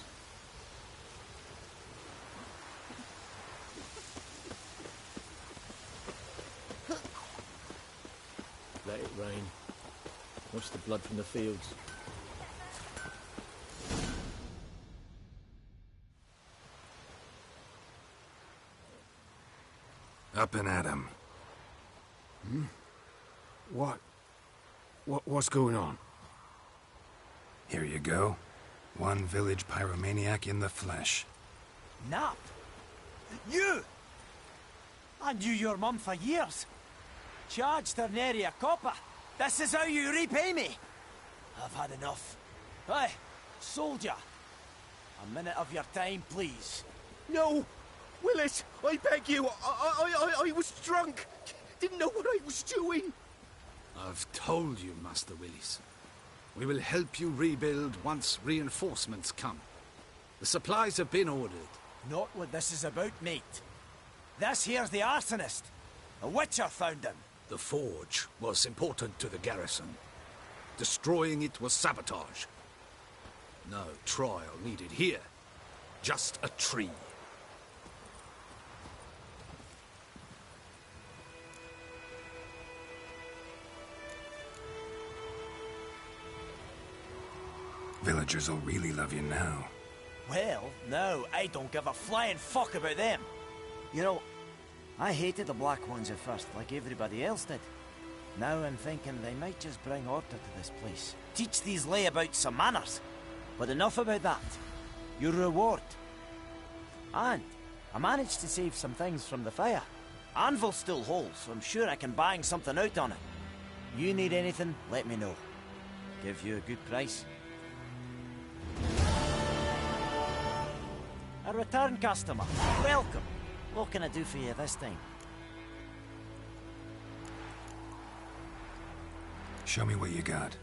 S12: Let it rain. Wash the blood from the fields.
S1: Up and at 'em.
S6: What's going on?
S1: Here you go. One village pyromaniac in the flesh.
S11: Nap? You? I knew your mum for years. Charged her nary a copper. This is how you repay me. I've had enough. Hey, soldier. A minute of your time, please.
S15: No! Willis, I beg you. I was drunk. Didn't know what I was doing.
S13: I've told you, Master Willis. We will help you rebuild once reinforcements come. The supplies have been ordered.
S11: Not what this is about, mate. This here's the arsonist. A witcher found him.
S13: The forge was important to the garrison. Destroying it was sabotage. No trial needed here. Just a tree.
S1: Villagers will really love you now.
S11: Well, no, I don't give a flying fuck about them. You know, I hated the Black Ones at first, like everybody else did. Now I'm thinking they might just bring order to this place. Teach these layabouts some manners. But enough about that. Your reward. And I managed to save some things from the fire. Anvil still holds, so I'm sure I can bang something out on it. You need anything, let me know. Give you a good price. A return customer. Welcome. What can I do for you this time?
S1: Show me what you got.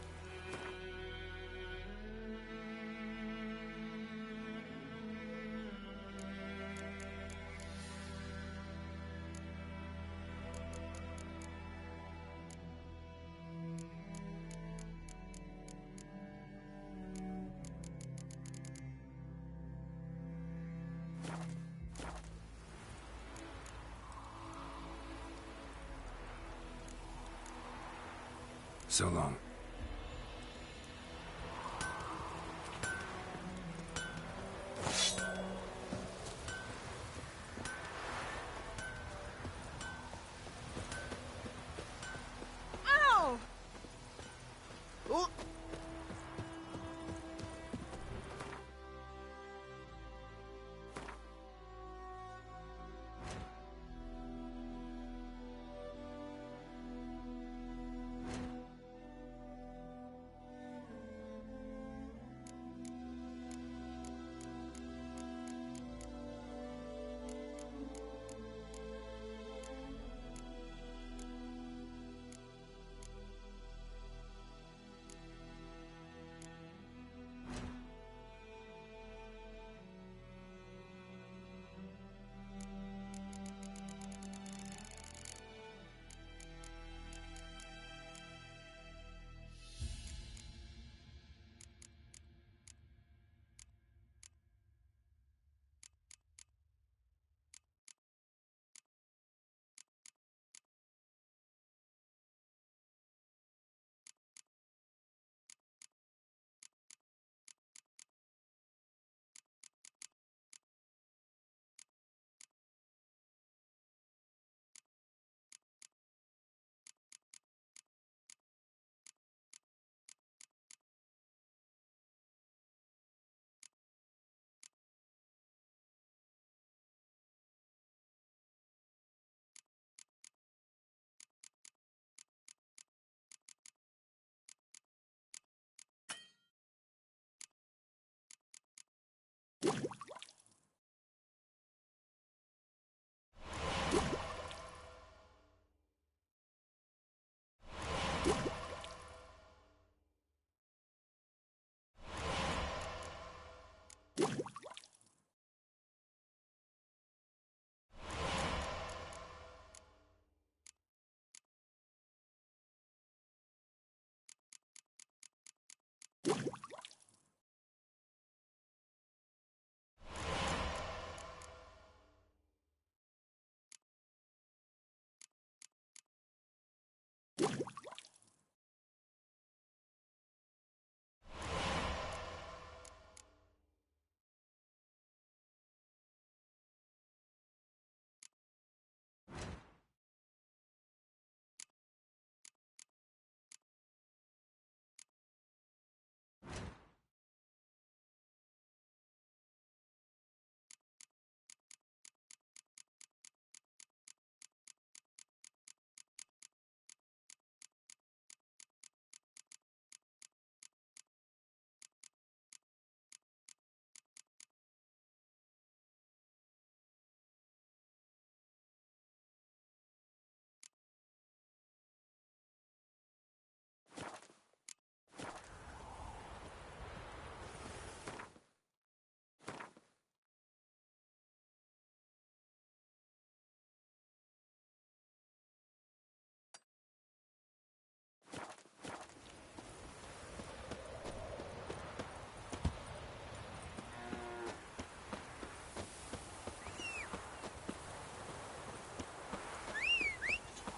S1: So long.
S9: Ow!
S15: Oh!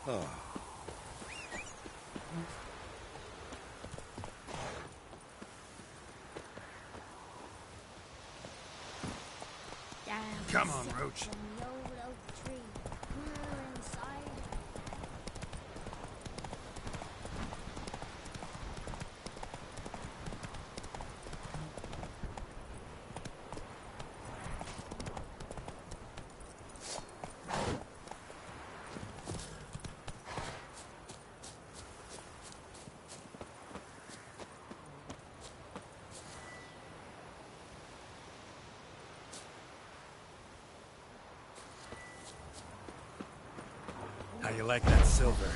S17: Oh.
S1: Come on, Roach.
S7: From the old oak tree, we're inside.
S1: How you like that silver?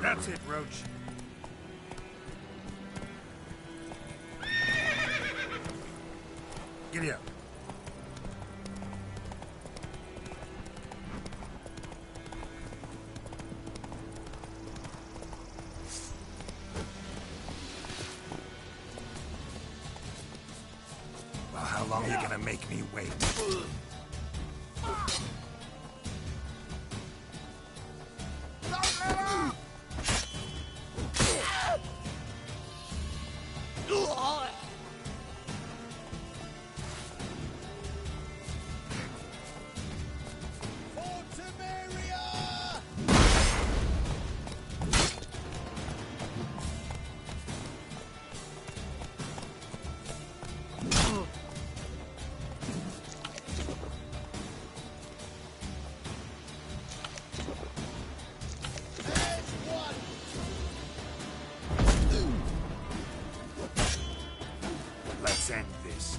S1: That's it, Roach. Giddy up. Well, how long are you gonna make me wait?
S17: Let's end this.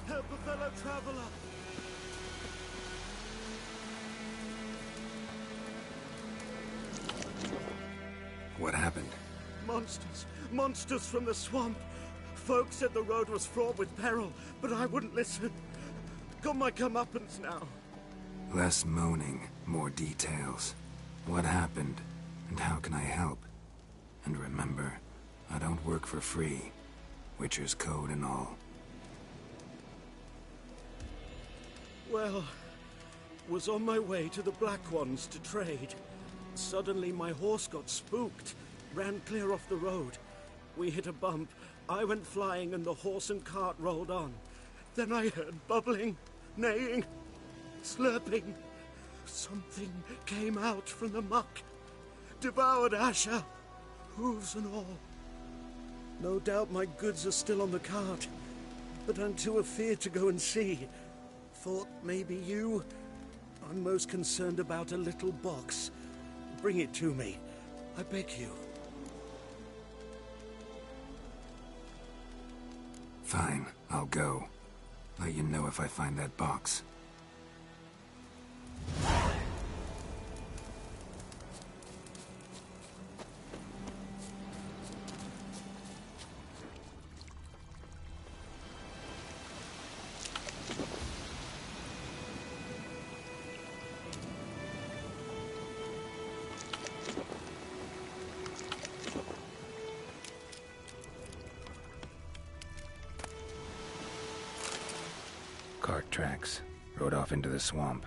S15: Help a fellow traveler!
S1: What happened?
S15: Monsters! Monsters from the swamp! Folk said the road was fraught with peril, but I wouldn't listen. Got my comeuppance now.
S1: Less moaning, more details. What happened, and how can I help? And remember, I don't work for free. Witcher's code and all.
S15: Well, was on my way to the Black Ones to trade. Suddenly my horse got spooked, ran clear off the road. We hit a bump, I went flying and the horse and cart rolled on. Then I heard bubbling, neighing, slurping. Something came out from the muck, devoured Asher, hooves and all. No doubt my goods are still on the cart, but I'm too afeard to go and see. Thought maybe you. I'm most concerned about a little box. Bring it to me. I beg you.
S1: Fine, I'll go. Let you know if I find that box. Cart tracks. Rode off into the swamp.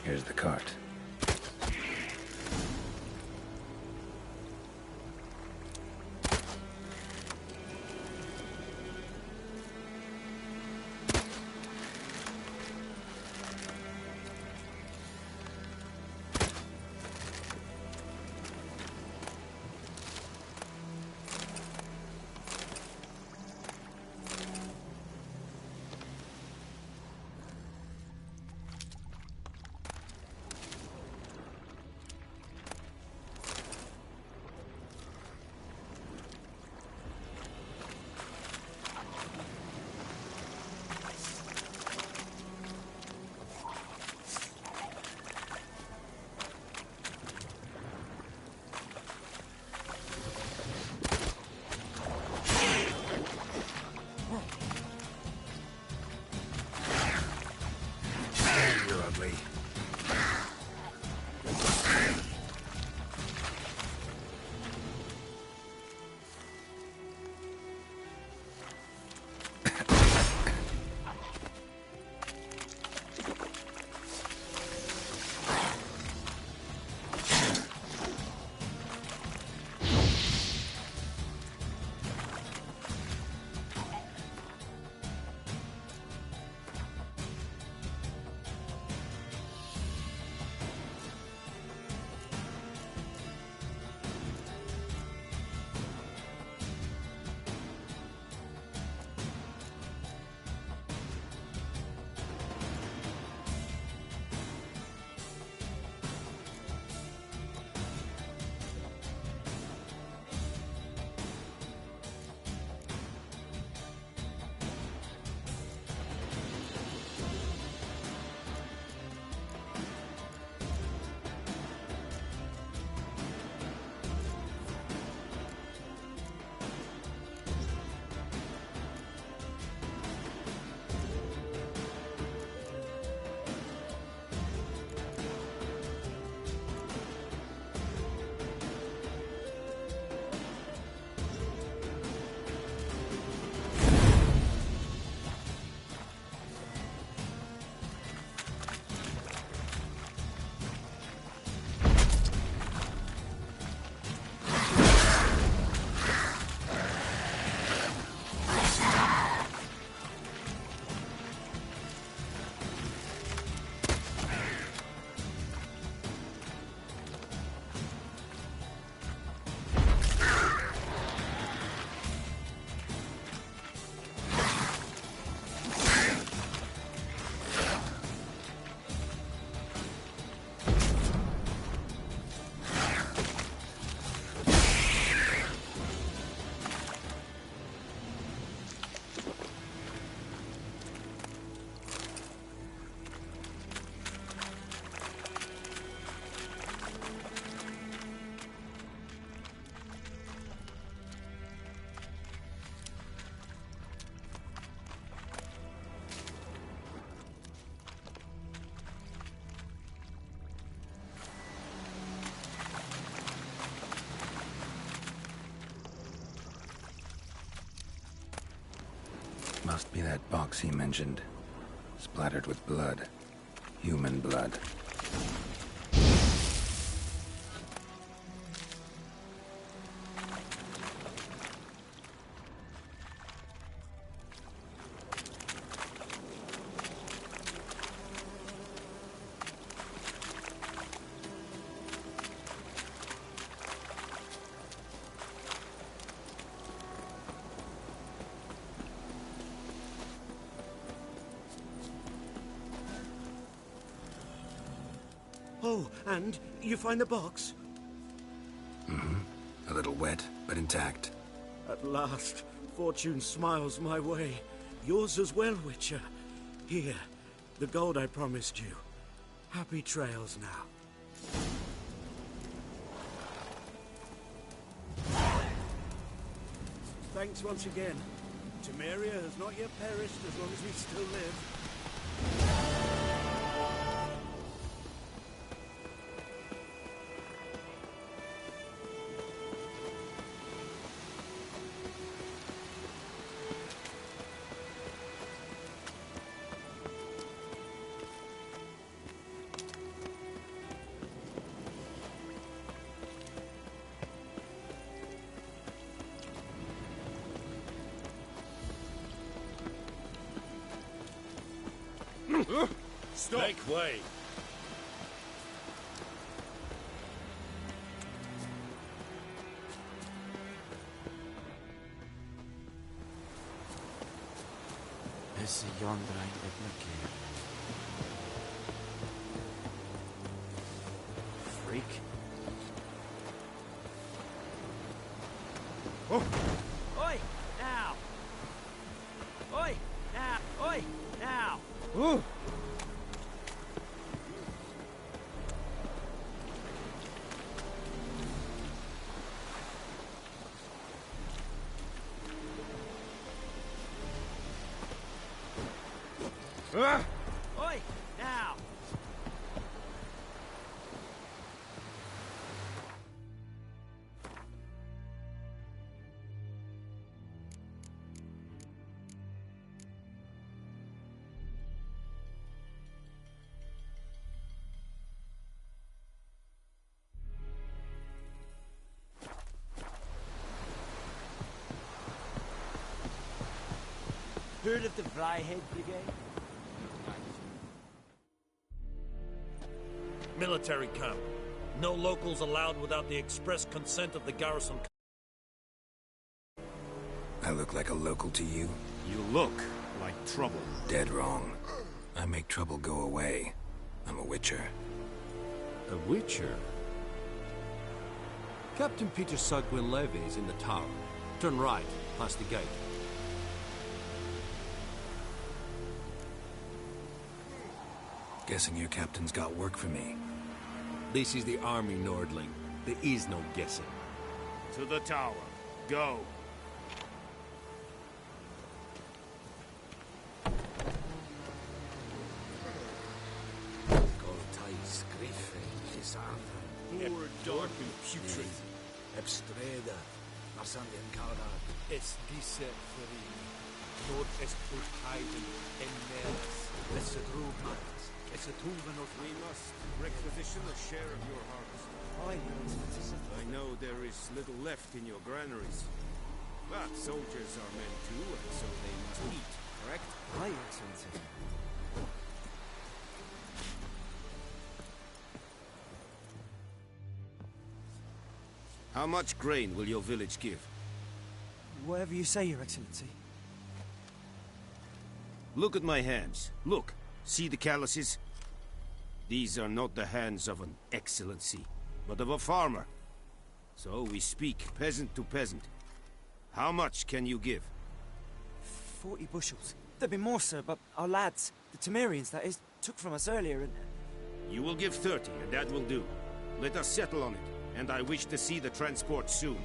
S1: Here's the cart. Must be that box he mentioned. Splattered with blood. Human blood.
S15: Oh, and you find the box?
S1: Mm-hmm. A little wet, but intact.
S15: At last, fortune smiles my way. Yours as well, Witcher. Here, the gold I promised you. Happy trails now. Thanks once again. Temeria has not yet perished as long as we still live.
S2: Stop! Make way!
S11: Is the yonder ain't it looking? Freak.
S2: Oh!
S11: Oi! Now! Oi! Now! Oi! Now!
S2: Oh!
S11: Ah! Oi! Now! Heard of the Flyhead Brigade?
S17: Military camp. No locals allowed without the express consent of the garrison.
S1: I look like a local to you?
S17: You look like trouble.
S1: Dead wrong. I make trouble go away. I'm a witcher.
S14: A witcher? Captain Peter Sugwin Levy is in the tower. Turn right, past the gate.
S1: Guessing your captain's got work for me.
S14: This is the army, Nordling. There is no guessing.
S17: To the tower. Go.
S13: Poor, dark and putrid. Ebstreda, Marsandian Karadar.
S14: Es dice feri. Nord est ut heiden en meres.
S13: Es a drug matters. It's a Tulvan of...
S18: We must requisition a share of your harvest. I know there is little left in your granaries. But soldiers are men too, and so they must eat, correct?
S11: Aye, Excellency.
S18: How much grain will your village give?
S11: Whatever you say, Your Excellency.
S18: Look at my hands. Look. See the calluses? These are not the hands of an excellency, but of a farmer. So we speak peasant to peasant. How much can you give?
S11: 40 bushels. There'd be more, sir, but our lads, the Temerians, that is, took from us earlier and...
S18: You will give 30, and that will do. Let us settle on it, and I wish to see the transport soon.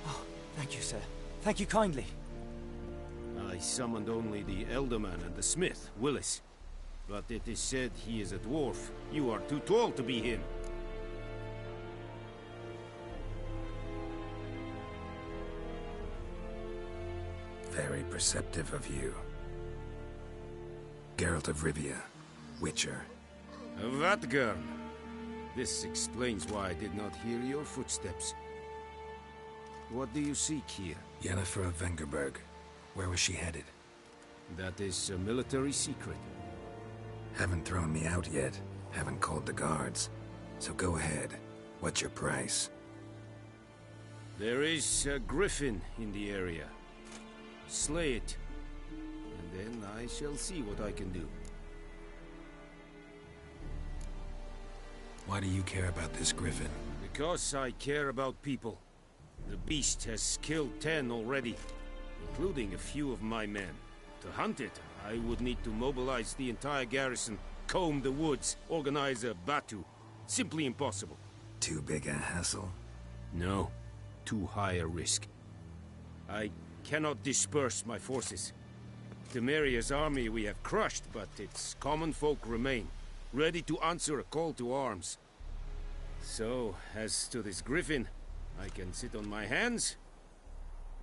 S11: Oh, thank you, sir. Thank you kindly.
S18: I summoned only the Elderman and the smith, Willis. But it is said he is a dwarf. You are too tall to be him.
S1: Very perceptive of you. Geralt of Rivia, Witcher.
S18: Vatt'ghern. This explains why I did not hear your footsteps. What do you seek here?
S1: Yennefer of Vengerberg. Where was she headed?
S18: That is a military secret.
S1: Haven't thrown me out yet. Haven't called the guards. So go ahead. What's your price?
S18: There is a griffin in the area. Slay it. And then I shall see what I can do.
S1: Why do you care about this griffin?
S18: Because I care about people. The beast has killed 10 already, including a few of my men. To hunt it, I would need to mobilize the entire garrison, comb the woods, organize a battue. Simply impossible.
S1: Too big a hassle?
S18: No. Too high a risk. I cannot disperse my forces. Temeria's army we have crushed, but its common folk remain, ready to answer a call to arms. So, as to this griffin, I can sit on my hands,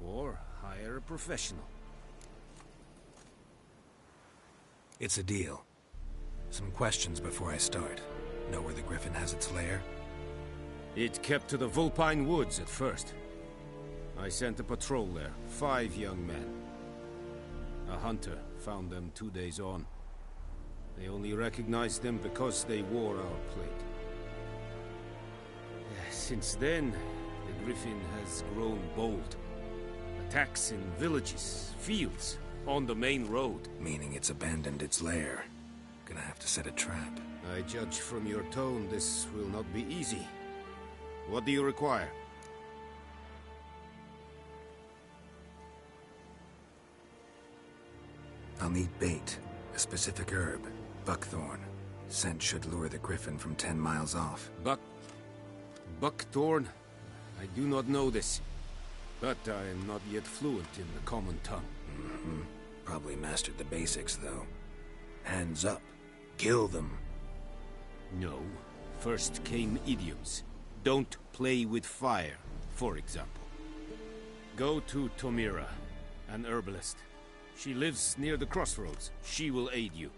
S18: or hire a professional.
S1: It's a deal. Some questions before I start. Know where the griffin has its lair?
S18: It kept to the Vulpine Woods at first. I sent a patrol there, 5 young men. A hunter found them 2 days on. They only recognized them because they wore our plate. Since then, the griffin has grown bold. Attacks in villages, fields, on the main road.
S1: Meaning it's abandoned its lair. Gonna have to set a trap.
S18: I judge from your tone this will not be easy. What do you require?
S1: I'll need bait, a specific herb, buckthorn. Scent should lure the griffin from 10 miles off.
S18: Buckthorn? I do not know this. But I am not yet fluent in the common tongue.
S1: Mm-hmm. Probably mastered the basics, though. Hands up. Kill them.
S18: No. First came idioms. Don't play with fire, for example. Go to Tomira, an herbalist. She lives near the crossroads. She will aid you.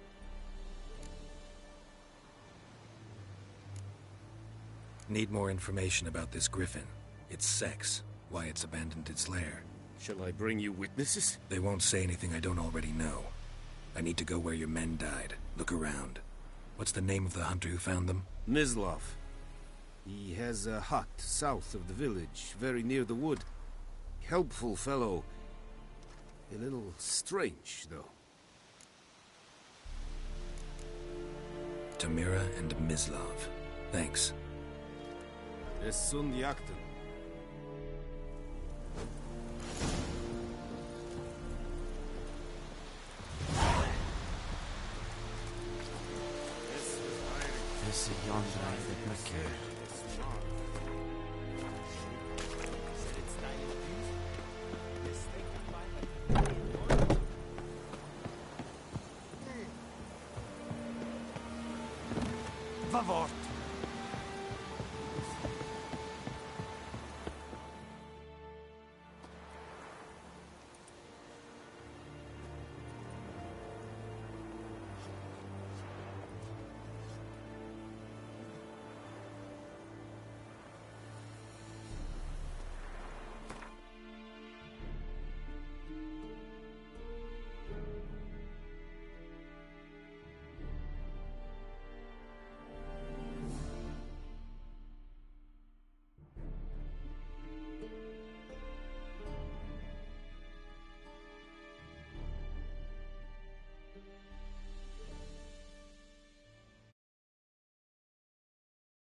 S1: Need more information about this griffin. Its sex, why it's abandoned its lair.
S18: Shall I bring you witnesses?
S1: They won't say anything I don't already know. I need to go where your men died. Look around. What's the name of the hunter who found them?
S18: Mislav. He has a hut south of the village, very near the wood. Helpful fellow. A little strange, though.
S1: Tomira and Mislav. Thanks.
S18: Es sunt jagten.
S11: This is yonder the Bricker.
S10: Vavort.